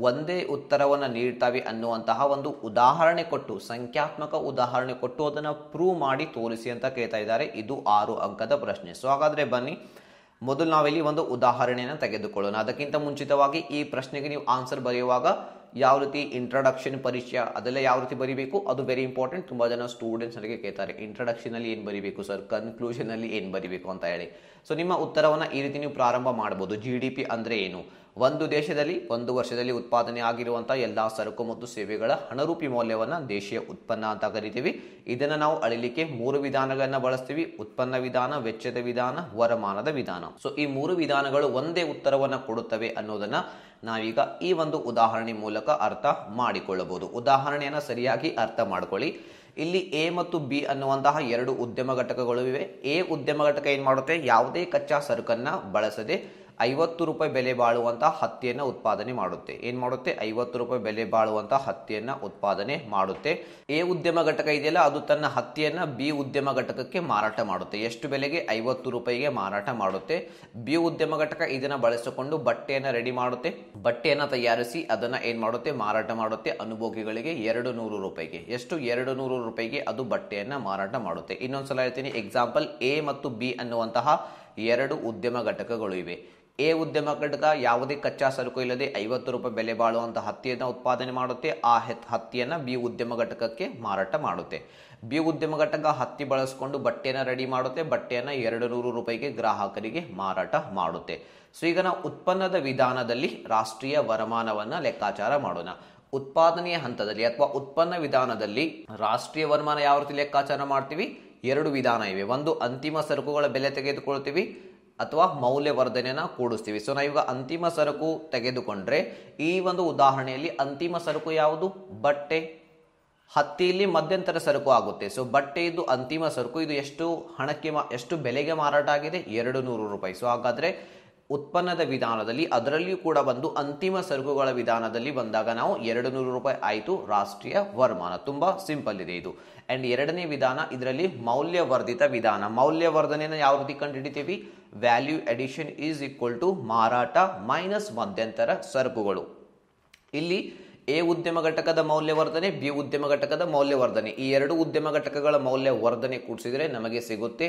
ಒಂದೇ ಉತ್ತರವನ್ನು ನೀಡ್ತವೆ ಅನ್ನುವಂತಹ ಒಂದು ಉದಾಹರಣೆ ಕೊಟ್ಟು, ಸಂಖ್ಯಾತ್ಮಕ ಉದಾಹರಣೆ ಕೊಟ್ಟು ಅದನ್ನ ಪ್ರೂವ್ ಮಾಡಿ ತೋರಿಸಿ ಅಂತ ಕೇಳ್ತಾ ಇದ್ದಾರೆ. ಇದು 6 ಅಂಕದ ಪ್ರಶ್ನೆ. ಸೊ ಹಾಗಾದ್ರೆ ಬನ್ನಿ, ಮೊದಲು ನಾವಿಲ್ಲಿ ಒಂದು ಉದಾಹರಣೆಯನ್ನು ತೆಗೆದುಕೊಳ್ಳೋಣ. ಅದಕ್ಕಿಂತ ಮುಂಚಿತವಾಗಿ ಈ ಪ್ರಶ್ನೆಗೆ ನೀವು ಆನ್ಸರ್ ಬರೆಯುವಾಗ ಯಾವ ರೀತಿ ಇಂಟ್ರಡಕ್ಷನ್, ಪರಿಚಯ ಅದೆಲ್ಲ ಯಾವ ರೀತಿ ಬರೀಬೇಕು ಅದು ವೆರಿ ಇಂಪಾರ್ಟೆಂಟ್. ತುಂಬಾ ಜನ ಸ್ಟೂಡೆಂಟ್ಸ್ ನನಗೆ ಕೇಳ್ತಾರೆ, ಇಂಟ್ರಡಕ್ಷನ್ ಅಲ್ಲಿ ಏನ್ ಬರೀಬೇಕು ಸರ್, ಕನ್ಕ್ಲೂಷನ್ ಅಲ್ಲಿ ಏನ್ ಬರೀಬೇಕು ಅಂತ ಹೇಳಿ. ಸೊ ನಿಮ್ಮ ಉತ್ತರವನ್ನ ಈ ರೀತಿ ನೀವು ಪ್ರಾರಂಭ ಮಾಡಬಹುದು. GDP ಅಂದ್ರೆ ಏನು? ಒಂದು ದೇಶದಲ್ಲಿ ಒಂದು ವರ್ಷದಲ್ಲಿ ಉತ್ಪಾದನೆ ಆಗಿರುವಂತಹ ಎಲ್ಲಾ ಸರಕು ಮತ್ತು ಸೇವೆಗಳ ಹಣರೂಪಿ ಮೌಲ್ಯವನ್ನ ದೇಶೀಯ ಉತ್ಪನ್ನ ಅಂತ ಕರಿತೀವಿ. ಇದನ್ನ ನಾವು ಅಳಿಲಿಕ್ಕೆ 3 ವಿಧಾನಗಳನ್ನ ಬಳಸ್ತೀವಿ: ಉತ್ಪನ್ನ ವಿಧಾನ, ವೆಚ್ಚದ ವಿಧಾನ, ವರಮಾನದ ವಿಧಾನ. ಸೊ ಈ 3 ವಿಧಾನಗಳು ಒಂದೇ ಉತ್ತರವನ್ನ ಕೊಡುತ್ತವೆ ಅನ್ನೋದನ್ನ ನಾವೀಗ ಈ ಒಂದು ಉದಾಹರಣೆ ಮೂಲಕ ಅರ್ಥ ಮಾಡಿಕೊಳ್ಳಬಹುದು. ಉದಾಹರಣೆಯನ್ನ ಸರಿಯಾಗಿ ಅರ್ಥ ಮಾಡ್ಕೊಳ್ಳಿ. ಇಲ್ಲಿ ಎ ಮತ್ತು ಬಿ ಅನ್ನುವಂತಹ 2 ಉದ್ಯಮ ಘಟಕಗಳು ಇವೆ. ಎ ಉದ್ಯಮ ಘಟಕ ಏನ್ ಮಾಡುತ್ತೆ, ಯಾವುದೇ ಕಚ್ಚಾ ಸರಕನ್ನ ಬಳಸದೆ 50 ರೂಪಾಯಿ ಬೆಲೆ ಬಾಳುವಂತಹ ಹತ್ತಿಯನ್ನ ಉತ್ಪಾದನೆ ಮಾಡುತ್ತೆ. ಏನ್ ಮಾಡುತ್ತೆ? 50 ರೂಪಾಯಿ ಬೆಲೆ ಬಾಳುವಂತಹ ಹತ್ತಿಯನ್ನ ಉತ್ಪಾದನೆ ಮಾಡುತ್ತೆ. ಎ ಉದ್ಯಮ ಘಟಕ ಇದೆಯಲ್ಲ, ಅದು ತನ್ನ ಹತ್ತಿಯನ್ನ ಬಿ ಉದ್ಯಮ ಘಟಕಕ್ಕೆ ಮಾರಾಟ ಮಾಡುತ್ತೆ. ಎಷ್ಟು ಬೆಲೆಗೆ? 50 ರೂಪಾಯಿಗೆ ಮಾರಾಟ ಮಾಡುತ್ತೆ. ಬಿ ಉದ್ಯಮ ಘಟಕ ಇದನ್ನ ಬಳಸಿಕೊಂಡು ಬಟ್ಟೆಯನ್ನ ರೆಡಿ ಮಾಡುತ್ತೆ. ಬಟ್ಟೆಯನ್ನ ತಯಾರಿಸಿ ಅದನ್ನ ಏನ್ ಮಾಡುತ್ತೆ? ಮಾರಾಟ ಮಾಡುತ್ತೆ ಅನುಭೋಗಿಗಳಿಗೆ 200 ರೂಪಾಯಿಗೆ. ಎಷ್ಟು? 200 ರೂಪಾಯಿಗೆ ಅದು ಬಟ್ಟೆಯನ್ನ ಮಾರಾಟ ಮಾಡುತ್ತೆ. ಇನ್ನೊಂದ್ಸಲ ಹೇಳ್ತೀನಿ, ಎಕ್ಸಾಂಪಲ್, ಎ ಮತ್ತು ಬಿ ಅನ್ನುವಂತಹ 2 ಉದ್ಯಮ ಘಟಕಗಳು ಇವೆ. ಎ ಉದ್ಯಮ ಘಟಕ ಯಾವುದೇ ಕಚ್ಚಾ ಸರಕು ಇಲ್ಲದೆ 50 ರೂಪಾಯಿ ಬೆಲೆ ಬಾಳುವಂತಹ ಹತ್ತಿಯನ್ನ ಉತ್ಪಾದನೆ ಮಾಡುತ್ತೆ. ಆ ಹತ್ತಿಯನ್ನ ಬಿ ಉದ್ಯಮ ಘಟಕಕ್ಕೆ ಮಾರಾಟ ಮಾಡುತ್ತೆ. ಬಿ ಉದ್ಯಮ ಘಟಕ ಹತ್ತಿ ಬಳಸಿಕೊಂಡು ಬಟ್ಟೆಯನ್ನ ರೆಡಿ ಮಾಡುತ್ತೆ. ಬಟ್ಟೆಯನ್ನ 200 ರೂಪಾಯಿಗೆ ಗ್ರಾಹಕರಿಗೆ ಮಾರಾಟ ಮಾಡುತ್ತೆ. ಸೊ ಈಗ ನಾವು ಉತ್ಪನ್ನದ ವಿಧಾನದಲ್ಲಿ ರಾಷ್ಟ್ರೀಯ ವರಮಾನವನ್ನ ಲೆಕ್ಕಾಚಾರ ಮಾಡೋಣ. ಉತ್ಪಾದನೆಯ ಹಂತದಲ್ಲಿ ಅಥವಾ ಉತ್ಪನ್ನ ವಿಧಾನದಲ್ಲಿ ರಾಷ್ಟ್ರೀಯ ವರಮಾನ ಯಾವ ರೀತಿ ಲೆಕ್ಕಾಚಾರ ಮಾಡ್ತೀವಿ? 2 ವಿಧಾನ ಇವೆ. ಒಂದು, ಅಂತಿಮ ಸರಕುಗಳ ಬೆಲೆ ತೆಗೆದುಕೊಳ್ತೀವಿ ಅಥವಾ ಮೌಲ್ಯವರ್ಧನೆಯನ್ನ ಕೂಡಿಸ್ತೀವಿ. ಸೊ ನಾವೀಗ ಅಂತಿಮ ಸರಕು ತೆಗೆದುಕೊಂಡ್ರೆ ಈ ಒಂದು ಉದಾಹರಣೆಯಲ್ಲಿ ಅಂತಿಮ ಸರಕು ಯಾವುದು? ಬಟ್ಟೆ. ಹತ್ತಿಯಲ್ಲಿ ಮಧ್ಯಂತರ ಸರಕು ಆಗುತ್ತೆ. ಸೊ ಬಟ್ಟೆ ಇದು ಅಂತಿಮ ಸರಕು. ಇದು ಎಷ್ಟು ಹಣಕ್ಕೆ ಎಷ್ಟು ಬೆಲೆಗೆ ಮಾರಾಟ ಆಗಿದೆ? 200 ರೂಪಾಯಿ. ಸೊ ಹಾಗಾದ್ರೆ ಉತ್ಪನ್ನದ ವಿಧಾನದಲ್ಲಿ ಅದರಲ್ಲಿಯೂ ಕೂಡ ಒಂದು ಅಂತಿಮ ಸರಕುಗಳ ವಿಧಾನದಲ್ಲಿ ಬಂದಾಗ ನಾವು 200 ರೂಪಾಯಿ ಆಯಿತು ರಾಷ್ಟ್ರೀಯ ವರಮಾನ. ತುಂಬಾ ಸಿಂಪಲ್ ಇದೆ ಇದು. ಅಂಡ್ ಎರಡನೇ ವಿಧಾನ, ಇದರಲ್ಲಿ ಮೌಲ್ಯವರ್ಧಿತ ವಿಧಾನ. ಮೌಲ್ಯವರ್ಧನೆಯನ್ನು ಯಾವ ರೀತಿ ಕಂಡುಹಿಡಿತೀವಿ? Value addition is equal to ಮಾರಾಟ ಮೈನಸ್ ಮಧ್ಯಂತರ ಸರಕುಗಳು. ಇಲ್ಲಿ ಎ ಉದ್ಯಮ ಘಟಕದ ಮೌಲ್ಯವರ್ಧನೆ, ಬಿ ಉದ್ಯಮ ಘಟಕದ ಮೌಲ್ಯವರ್ಧನೆ, ಈ 2 ಉದ್ಯಮ ಘಟಕಗಳ ಮೌಲ್ಯವರ್ಧನೆ ಕೂಡಿಸಿದ್ರೆ ನಮಗೆ ಸಿಗುತ್ತೆ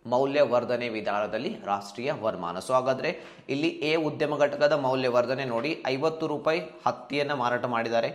ಮೌಲ್ಯವರ್ಧನೆ ವಿಧಾನದಲ್ಲಿ ರಾಷ್ಟ್ರೀಯ ವರಮಾನ. ಸೊ ಹಾಗಾದ್ರೆ ಇಲ್ಲಿ ಎ ಉದ್ಯಮ ಘಟಕದ ಮೌಲ್ಯವರ್ಧನೆ ನೋಡಿ, 50 ರೂಪಾಯಿ ಹತ್ತಿಯನ್ನ ಮಾರಾಟ ಮಾಡಿದ್ದಾರೆ,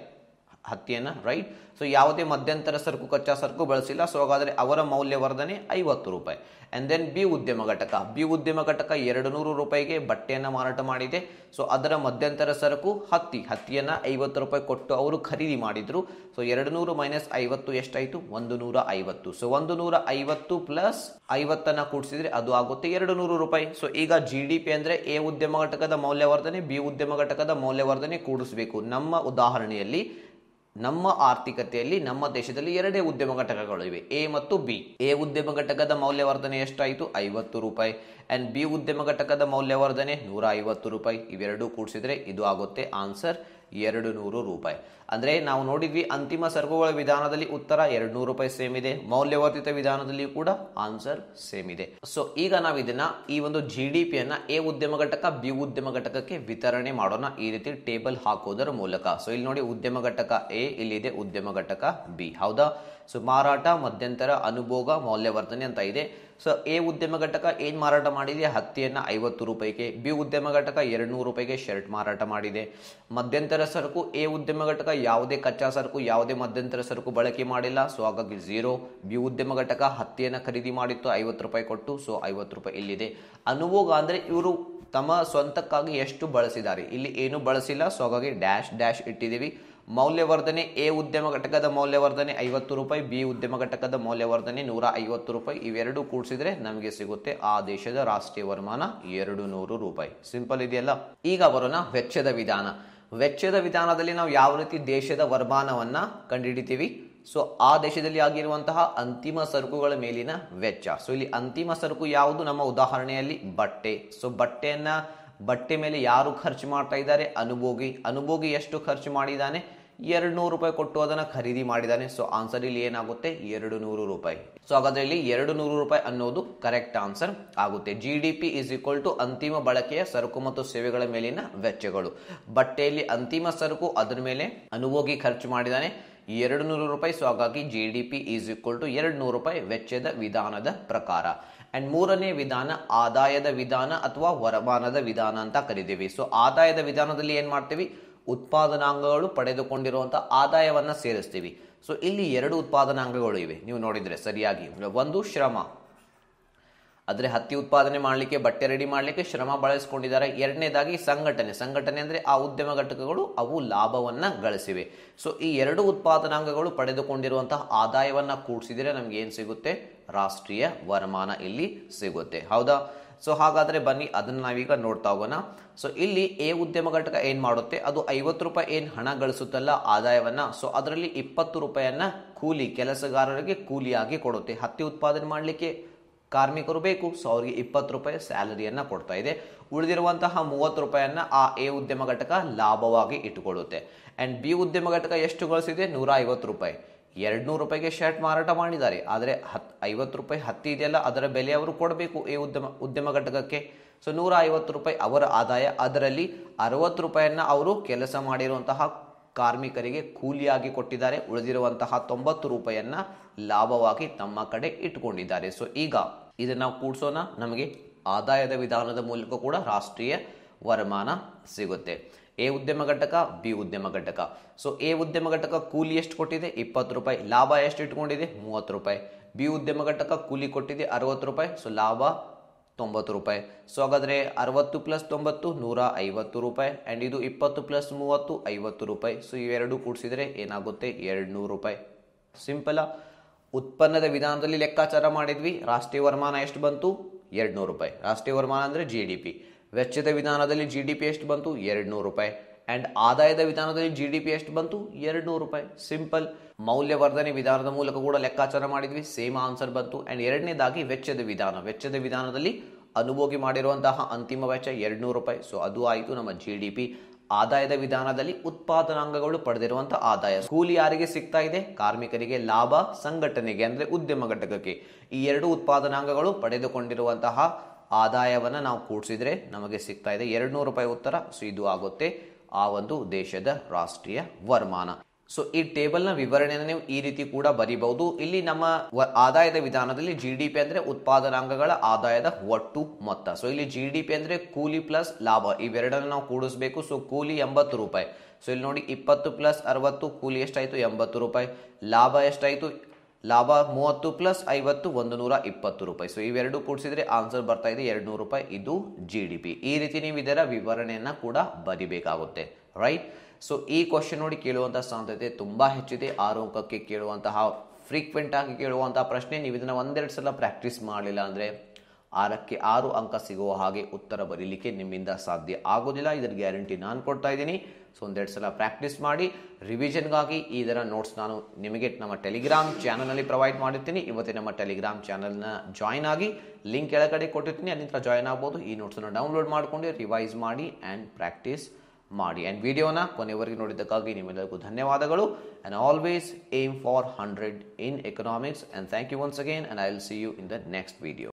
ಹತ್ತಿಯನ್ನ, ರೈಟ್. ಸೊ ಯಾವುದೇ ಮಧ್ಯಂತರ ಸರಕು ಕಚ್ಚಾ ಸರಕು ಬಳಸಿಲ್ಲ. ಸೊ ಹಾಗಾದ್ರೆ ಅವರ ಮೌಲ್ಯವರ್ಧನೆ 50 ರೂಪಾಯಿ. ಅಂಡ್ ದೆನ್ ಬಿ ಉದ್ಯಮ ಘಟಕ, ಬಿ ಉದ್ಯಮ ಘಟಕ 200 ರೂಪಾಯಿಗೆ ಬಟ್ಟೆಯನ್ನ ಮಾರಾಟ ಮಾಡಿದೆ. ಸೊ ಅದರ ಮಧ್ಯಂತರ ಸರಕು ಹತ್ತಿಯನ್ನ 50 ರೂಪಾಯಿ ಕೊಟ್ಟು ಅವರು ಖರೀದಿ ಮಾಡಿದ್ರು. ಸೊ 200 ಮೈನಸ್ 50 ಎಷ್ಟಾಯ್ತು? 150. ಸೊ 150 ಪ್ಲಸ್ 50 ಕೂಡಿಸಿದ್ರೆ ಅದು ಆಗುತ್ತೆ 200 ರೂಪಾಯಿ. ಸೊ ಈಗ GDP ಅಂದ್ರೆ ಎ ಉದ್ಯಮ ಘಟಕದ ಮೌಲ್ಯವರ್ಧನೆ, ಬಿ ಉದ್ಯಮ ಘಟಕದ ಮೌಲ್ಯವರ್ಧನೆ ಕೂಡಿಸಬೇಕು. ನಮ್ಮ ಉದಾಹರಣೆಯಲ್ಲಿ ನಮ್ಮ ಆರ್ಥಿಕತೆಯಲ್ಲಿ ನಮ್ಮ ದೇಶದಲ್ಲಿ ಎರಡೇ ಉದ್ಯಮ ಘಟಕಗಳು ಇವೆ, ಎ ಮತ್ತು ಬಿ. ಎ ಉದ್ಯಮ ಘಟಕದ ಮೌಲ್ಯವರ್ಧನೆ ಎಷ್ಟಾಯಿತು? 50 ರೂಪಾಯಿ. ಅಂಡ್ ಬಿ ಉದ್ಯಮ ಘಟಕದ ಮೌಲ್ಯವರ್ಧನೆ 150 ರೂಪಾಯಿ. ಇವೆರಡೂ ಕೂಡಿಸಿದ್ರೆ ಇದು ಆಗುತ್ತೆ ಆನ್ಸರ್ 200 ರೂಪಾಯಿ. ಅಂದ್ರೆ ನಾವು ನೋಡಿದ್ವಿ ಅಂತಿಮ ಸರಕುಗಳ ವಿಧಾನದಲ್ಲಿ ಉತ್ತರ 200 ರೂಪಾಯಿ ಸೇಮ್ ಇದೆ, ಮೌಲ್ಯವರ್ಧಿತ ವಿಧಾನದಲ್ಲಿ ಕೂಡ ಆನ್ಸರ್ ಸೇಮ್ ಇದೆ. ಸೊ ಈಗ ನಾವು ಇದನ್ನ ಈ ಒಂದು GDP ಯನ್ನ ಎ ಉದ್ಯಮ ಘಟಕ ಬಿ ಉದ್ಯಮ ಘಟಕಕ್ಕೆ ವಿತರಣೆ ಮಾಡೋಣ ಈ ರೀತಿ ಟೇಬಲ್ ಹಾಕೋದರ ಮೂಲಕ. ಸೊ ಇಲ್ಲಿ ನೋಡಿ ಉದ್ಯಮ ಘಟಕ ಎ, ಇಲ್ಲಿದೆ ಉದ್ಯಮ ಘಟಕ ಬಿ, ಹೌದಾ? ಸೊ ಮಾರಾಟ, ಮಧ್ಯಂತರ, ಅನುಭೋಗ, ಮೌಲ್ಯವರ್ಧನೆ ಅಂತ ಇದೆ. ಸೊ ಎ ಉದ್ಯಮ ಘಟಕ ಏನ್ ಮಾರಾಟ ಮಾಡಿದೆ? ಹತ್ತಿಯನ್ನ 50 ರೂಪಾಯಿಗೆ. ಬಿ ಉದ್ಯಮ ಘಟಕ 200 ರೂಪಾಯಿಗೆ ಶರ್ಟ್ ಮಾರಾಟ ಮಾಡಿದೆ. ಮಧ್ಯಂತರ ಸರಕು ಎ ಉದ್ಯಮ ಘಟಕ ಯಾವುದೇ ಕಚ್ಚಾ ಸರಕು, ಯಾವುದೇ ಮಧ್ಯಂತರ ಸರಕು ಬಳಕೆ ಮಾಡಿಲ್ಲ, ಸೊ ಹಾಗಾಗಿ 0. ಬಿ ಉದ್ಯಮ ಘಟಕ ಹತ್ತಿಯನ್ನ ಖರೀದಿ ಮಾಡಿತ್ತು 50 ರೂಪಾಯಿ ಕೊಟ್ಟು, ಸೊ 50 ರೂಪಾಯಿ ಇಲ್ಲಿದೆ. ಅನುಭೋಗ ಅಂದ್ರೆ ಇವರು ತಮ್ಮ ಸ್ವಂತಕ್ಕಾಗಿ ಎಷ್ಟು ಬಳಸಿದ್ದಾರೆ, ಇಲ್ಲಿ ಏನು ಬಳಸಿಲ್ಲ, ಸೊ ಹಾಗಾಗಿ ಡ್ಯಾಶ್ ಡ್ಯಾಶ್ ಇಟ್ಟಿದ್ದೀವಿ. ಮೌಲ್ಯವರ್ಧನೆ ಎ ಉದ್ಯಮ ಘಟಕದ ಮೌಲ್ಯವರ್ಧನೆ 50 ರೂಪಾಯಿ, ಬಿ ಉದ್ಯಮ ಘಟಕದ ಮೌಲ್ಯವರ್ಧನೆ 150 ರೂಪಾಯಿ. ಇವೆರಡು ಕೂಡಿಸಿದ್ರೆ ನಮಗೆ ಸಿಗುತ್ತೆ ಆ ದೇಶದ ರಾಷ್ಟ್ರೀಯ ವರಮಾನ 200 ರೂಪಾಯಿ. ಸಿಂಪಲ್ ಇದೆಯಲ್ಲ. ಈಗ ಬರೋಣ ವೆಚ್ಚದ ವಿಧಾನ. ವೆಚ್ಚದ ವಿಧಾನದಲ್ಲಿ ನಾವು ಯಾವ ರೀತಿ ದೇಶದ ವರಮಾನವನ್ನ ಕಂಡುಹಿಡಿತೀವಿ? ಸೊ ಆ ದೇಶದಲ್ಲಿ ಆಗಿರುವಂತಹ ಅಂತಿಮ ಸರಕುಗಳ ಮೇಲಿನ ವೆಚ್ಚ. ಸೊ ಇಲ್ಲಿ ಅಂತಿಮ ಸರಕು ಯಾವುದು? ನಮ್ಮ ಉದಾಹರಣೆಯಲ್ಲಿ ಬಟ್ಟೆ. ಸೊ ಬಟ್ಟೆ ಮೇಲೆ ಯಾರು ಖರ್ಚು ಮಾಡ್ತಾ ಇದ್ದಾರೆ? ಅನುಭೋಗಿ ಎಷ್ಟು ಖರ್ಚು ಮಾಡಿದ್ದಾನೆ? 200 ರೂಪಾಯಿ ಕೊಟ್ಟು ಅದನ್ನ ಖರೀದಿ ಮಾಡಿದ್ದಾನೆ. ಸೊ ಆನ್ಸರ್ ಇಲ್ಲಿ ಏನಾಗುತ್ತೆ? 200 ರೂಪಾಯಿ. ಸೊ ಹಾಗಾದ್ರೆ ಇಲ್ಲಿ 200 ರೂಪಾಯಿ ಅನ್ನೋದು ಕರೆಕ್ಟ್ ಆನ್ಸರ್ ಆಗುತ್ತೆ. GDP ಇಸ್ ಈಕ್ವಲ್ ಟು ಅಂತಿಮ ಬಳಕೆಯ ಸರಕು ಮತ್ತು ಸೇವೆಗಳ ಮೇಲಿನ ವೆಚ್ಚಗಳು. ಬಟ್ಟೆಯಲ್ಲಿ ಅಂತಿಮ ಸರಕು, ಅದರ ಮೇಲೆ ಅನುಭೋಗಿ ಖರ್ಚು ಮಾಡಿದ್ದಾನೆ 200 ರೂಪಾಯಿ. ಸೊ ಹಾಗಾಗಿ GDP ಈಸ್ ಈಕ್ವಲ್ ಟು 200 ರೂಪಾಯಿ ವೆಚ್ಚದ ವಿಧಾನದ ಪ್ರಕಾರ. ಅಂಡ್ ಮೂರನೇ ವಿಧಾನ ಆದಾಯದ ವಿಧಾನ ಅಥವಾ ವರಮಾನದ ವಿಧಾನ ಅಂತ ಕರಿತೀವಿ. ಸೊ ಆದಾಯದ ವಿಧಾನದಲ್ಲಿ ಏನ್ ಮಾಡ್ತೀವಿ? ಉತ್ಪಾದನಾಂಗಗಳು ಪಡೆದುಕೊಂಡಿರುವಂತಹ ಆದಾಯವನ್ನ ಸೇರಿಸ್ತೀವಿ. ಸೊ ಇಲ್ಲಿ 2 ಉತ್ಪಾದನಾಂಗಗಳು ಇವೆ, ನೀವು ನೋಡಿದ್ರೆ ಸರಿಯಾಗಿ. ಒಂದು ಶ್ರಮ, ಆದ್ರೆ ಹತ್ತಿ ಉತ್ಪಾದನೆ ಮಾಡಲಿಕ್ಕೆ, ಬಟ್ಟೆ ರೆಡಿ ಮಾಡಲಿಕ್ಕೆ ಶ್ರಮ ಬಳಸಿಕೊಂಡಿದ್ದಾರೆ. ಎರಡನೇದಾಗಿ ಸಂಘಟನೆ ಅಂದ್ರೆ ಆ ಉದ್ಯಮ ಘಟಕಗಳು ಅವು ಲಾಭವನ್ನ ಗಳಿಸಿವೆ. ಸೊ ಈ 2 ಉತ್ಪಾದನಾಂಗಗಳು ಪಡೆದುಕೊಂಡಿರುವಂತಹ ಆದಾಯವನ್ನ ಕೂಡಿಸಿದ್ರೆ ನಮ್ಗೆ ಏನ್ ಸಿಗುತ್ತೆ? ರಾಷ್ಟ್ರೀಯ ವರಮಾನ ಇಲ್ಲಿ ಸಿಗುತ್ತೆ, ಹೌದಾ? ಸೊ ಹಾಗಾದ್ರೆ ಬನ್ನಿ ಅದನ್ನ ನಾವೀಗ ನೋಡ್ತಾ ಹೋಗೋಣ. ಸೊ ಇಲ್ಲಿ ಎ ಉದ್ಯಮ ಘಟಕ ಏನ್ ಮಾಡುತ್ತೆ? ಅದು 50 ರೂಪಾಯಿ ಏನ್ ಹಣ ಗಳಿಸುತ್ತಲ್ಲ ಆದಾಯವನ್ನ, ಸೊ ಅದರಲ್ಲಿ 20 ರೂಪಾಯಿಯನ್ನ ಕೂಲಿ, ಕೆಲಸಗಾರರಿಗೆ ಕೂಲಿಯಾಗಿ ಕೊಡುತ್ತೆ. ಹತ್ತಿ ಉತ್ಪಾದನೆ ಮಾಡಲಿಕ್ಕೆ ಕಾರ್ಮಿಕರು ಬೇಕು, ಸೊ ಅವರಿಗೆ 20 ರೂಪಾಯಿ ಸ್ಯಾಲರಿಯನ್ನ ಕೊಡ್ತಾ ಇದೆ. ಉಳಿದಿರುವಂತಹ 30 ರೂಪಾಯಿಯನ್ನ ಆ ಎ ಉದ್ಯಮ ಘಟಕ ಲಾಭವಾಗಿ ಇಟ್ಟುಕೊಳ್ಳುತ್ತೆ. ಅಂಡ್ ಬಿ ಉದ್ಯಮ ಘಟಕ ಎಷ್ಟು ಗಳಿಸಿದೆ? 150 ರೂಪಾಯಿ. 200 ರೂಪಾಯಿಗೆ ಶರ್ಟ್ ಮಾರಾಟ ಮಾಡಿದ್ದಾರೆ, ಆದರೆ 50 ರೂಪಾಯಿ ಹತ್ತಿ ಇದೆಯಲ್ಲ ಅದರ ಬೆಲೆ ಅವರು ಕೊಡಬೇಕು ಎ ಉದ್ಯಮ ಘಟಕಕ್ಕೆ. ಸೊ 150 ರೂಪಾಯಿ ಅವರ ಆದಾಯ. ಅದರಲ್ಲಿ 60 ರೂಪಾಯಿಯನ್ನ ಅವರು ಕೆಲಸ ಮಾಡಿರುವಂತಹ ಕಾರ್ಮಿಕರಿಗೆ ಕೂಲಿಯಾಗಿ ಕೊಟ್ಟಿದ್ದಾರೆ. ಉಳಿದಿರುವಂತಹ 90 ರೂಪಾಯಿಯನ್ನ ಲಾಭವಾಗಿ ತಮ್ಮ ಕಡೆ ಇಟ್ಟುಕೊಂಡಿದ್ದಾರೆ. ಸೊ ಈಗ ಇದನ್ನ ನಾವು ಕೂಡಿಸೋಣ, ನಮಗೆ ಆದಾಯದ ವಿಧಾನದ ಮೂಲಕ ಕೂಡ ರಾಷ್ಟ್ರೀಯ ವರಮಾನ ಸಿಗುತ್ತೆ. ಎ ಉದ್ಯಮ ಘಟಕ, ಬಿ ಉದ್ಯಮ ಘಟಕ. ಸೊ ಎ ಉದ್ಯಮ ಘಟಕ ಕೂಲಿ ಎಷ್ಟು ಕೊಟ್ಟಿದೆ? 20 ರೂಪಾಯಿ. ಲಾಭ ಎಷ್ಟು ಇಟ್ಕೊಂಡಿದೆ? 30 ರೂಪಾಯಿ. ಬಿ ಉದ್ಯಮ ಘಟಕ ಕೂಲಿ ಕೊಟ್ಟಿದೆ 60 ರೂಪಾಯಿ, ಸೊ ಲಾಭ 90 ರೂಪಾಯಿ. ಸೊ ಹಾಗಾದ್ರೆ 60 ಪ್ಲಸ್ 90 150 ರೂಪಾಯಿ. ಅಂಡ್ ಇದು 20 ಪ್ಲಸ್ 30 50 ರೂಪಾಯಿ. ಸೊ ಇವೆರಡು ಕೂಡಿಸಿದ್ರೆ ಏನಾಗುತ್ತೆ? 200 ರೂಪಾಯಿ. ಸಿಂಪಲ್. ಉತ್ಪನ್ನದ ವಿಧಾನದಲ್ಲಿ ಲೆಕ್ಕಾಚಾರ ಮಾಡಿದ್ವಿ, ರಾಷ್ಟ್ರೀಯ ವರಮಾನ ಎಷ್ಟು ಬಂತು? 200 ರೂಪಾಯಿ. ರಾಷ್ಟ್ರೀಯ ವರಮಾನ ಅಂದ್ರೆ GDP. ವೆಚ್ಚದ ವಿಧಾನದಲ್ಲಿ GDP ಎಷ್ಟು ಬಂತು? 200 ರೂಪಾಯಿ. ಅಂಡ್ ಆದಾಯದ ವಿಧಾನದಲ್ಲಿ GDP ಎಷ್ಟು ಬಂತು? 200 ರೂಪಾಯಿ. ಸಿಂಪಲ್. ಮೌಲ್ಯವರ್ಧನೆ ವಿಧಾನದ ಮೂಲಕ ಕೂಡ ಲೆಕ್ಕಾಚಾರ ಮಾಡಿದ್ವಿ, ಸೇಮ್ ಆನ್ಸರ್ ಬಂತು. ಅಂಡ್ ಎರಡನೇದಾಗಿ ವೆಚ್ಚದ ವಿಧಾನದಲ್ಲಿ ಅನುಭೋಗಿ ಮಾಡಿರುವಂತಹ ಅಂತಿಮ ವೆಚ್ಚ 200 ರೂಪಾಯಿ. ಸೊ ಅದು ಆಯಿತು ನಮ್ಮ GDP. ಆದಾಯದ ವಿಧಾನದಲ್ಲಿ ಉತ್ಪಾದನಾಂಗಗಳು ಪಡೆದಿರುವಂತಹ ಆದಾಯ. ಕೂಲಿ ಯಾರಿಗೆ ಸಿಗ್ತಾ ಇದೆ? ಕಾರ್ಮಿಕರಿಗೆ. ಲಾಭ ಸಂಘಟನೆಗೆ ಅಂದ್ರೆ ಉದ್ಯಮ ಘಟಕಕ್ಕೆ. ಈ 2 ಉತ್ಪಾದನಾಂಗಗಳು ಪಡೆದುಕೊಂಡಿರುವಂತಹ ಆದಾಯವನ್ನ ನಾವು ಕೂಡಿಸಿದ್ರೆ ನಮಗೆ ಸಿಗ್ತಾ ಇದೆ 200 ರೂಪಾಯಿ ಉತ್ತರ. ಸೊ ಇದು ಆಗುತ್ತೆ ಆ ಒಂದು ದೇಶದ ರಾಷ್ಟ್ರೀಯ ವರಮಾನ. ಸೊ ಈ ಟೇಬಲ್ ನ ವಿವರಣೆಯನ್ನು ನೀವು ಈ ರೀತಿ ಕೂಡ ಬರೀಬಹುದು. ಇಲ್ಲಿ ನಮ್ಮ ಆದಾಯದ ವಿಧಾನದಲ್ಲಿ GDP ಅಂದ್ರೆ ಉತ್ಪಾದನಾಂಗಗಳ ಆದಾಯದ ಒಟ್ಟು ಮೊತ್ತ. ಸೊ ಇಲ್ಲಿ GDP ಅಂದ್ರೆ ಕೂಲಿ ಪ್ಲಸ್ ಲಾಭ, ಇವೆರಡನ್ನು ನಾವು ಕೂಡಿಸಬೇಕು. ಸೊ ಕೂಲಿ 80 ರೂಪಾಯಿ. ಸೊ ಇಲ್ಲಿ ನೋಡಿ 20 ಪ್ಲಸ್ 60 ಕೂಲಿ ಎಷ್ಟಾಯ್ತು? 80 ರೂಪಾಯಿ. ಲಾಭ ಎಷ್ಟಾಯ್ತು? ಲಾಭ 30 ಪ್ಲಸ್ 50 120 ರೂಪಾಯಿ. ಸೊ ಇವೆರಡು ಕೂಡಿಸಿದ್ರೆ ಆನ್ಸರ್ ಬರ್ತಾ ಇದೆ 200 ರೂಪಾಯಿ. ಇದು GDP. ಈ ರೀತಿ ನೀವು ಇದರ ವಿವರಣೆಯನ್ನ ಕೂಡ ಬರಿಬೇಕಾಗುತ್ತೆ, ರೈಟ್? ಸೊ ಈ ಕ್ವಶನ್ ನೋಡಿ ಕೇಳುವಂತಹ ಸಾಧ್ಯತೆ ತುಂಬಾ ಹೆಚ್ಚಿದೆ. 6 ಅಂಕಕ್ಕೆ ಕೇಳುವಂತಹ ಫ್ರೀಕ್ವೆಂಟ್ ಆಗಿ ಕೇಳುವಂತಹ ಪ್ರಶ್ನೆ. ನೀವು ಇದನ್ನ ಒಂದೆರಡು ಸಲ ಪ್ರಾಕ್ಟೀಸ್ ಮಾಡಲಿಲ್ಲ ಅಂದ್ರೆ 6ಕ್ಕೆ 6 ಅಂಕ ಸಿಗುವ ಹಾಗೆ ಉತ್ತರ ಬರೀಲಿಕ್ಕೆ ನಿಮ್ಮಿಂದ ಸಾಧ್ಯ ಆಗೋದಿಲ್ಲ. ಇದರ ಗ್ಯಾರಂಟಿ ನಾನು ಕೊಡ್ತಾ ಇದ್ದೀನಿ. ಸೊ ಒಂದೆರಡು ಸಲ ಪ್ರಾಕ್ಟೀಸ್ ಮಾಡಿ. ರಿವಿಷನ್ಗಾಗಿ ಇದರ ನೋಟ್ಸ್ ನಾನು ನಿಮಗೆ ನಮ್ಮ ಟೆಲಿಗ್ರಾಮ್ ಚಾನಲ್ನಲ್ಲಿ ಪ್ರೊವೈಡ್ ಮಾಡಿರ್ತೀನಿ. ಇವತ್ತೇ ನಮ್ಮ ಟೆಲಿಗ್ರಾಮ್ ಚಾನಲ್ನ ಜಾಯ್ನ್ ಆಗಿ, ಲಿಂಕ್ ಕೆಳಗಡೆ ಕೊಟ್ಟಿರ್ತೀನಿ, ಅಲ್ಲಿಂದ ಜಾಯ್ನ್ ಆಗ್ಬೋದು. ಈ ನೋಟ್ಸನ್ನು ಡೌನ್ಲೋಡ್ ಮಾಡ್ಕೊಂಡು ರಿವೈಸ್ ಮಾಡಿ ಆ್ಯಂಡ್ ಪ್ರಾಕ್ಟೀಸ್ ಮಾಡಿ. ಆ್ಯಂಡ್ ವಿಡಿಯೋನ ಕೊನೆವರೆಗೆ ನೋಡಿದ್ದಕ್ಕಾಗಿ ನಿಮ್ಮೆಲ್ಲರಿಗೂ ಧನ್ಯವಾದಗಳು. And always aim for 100 in economics. And thank you once again, and I will see you in the next video.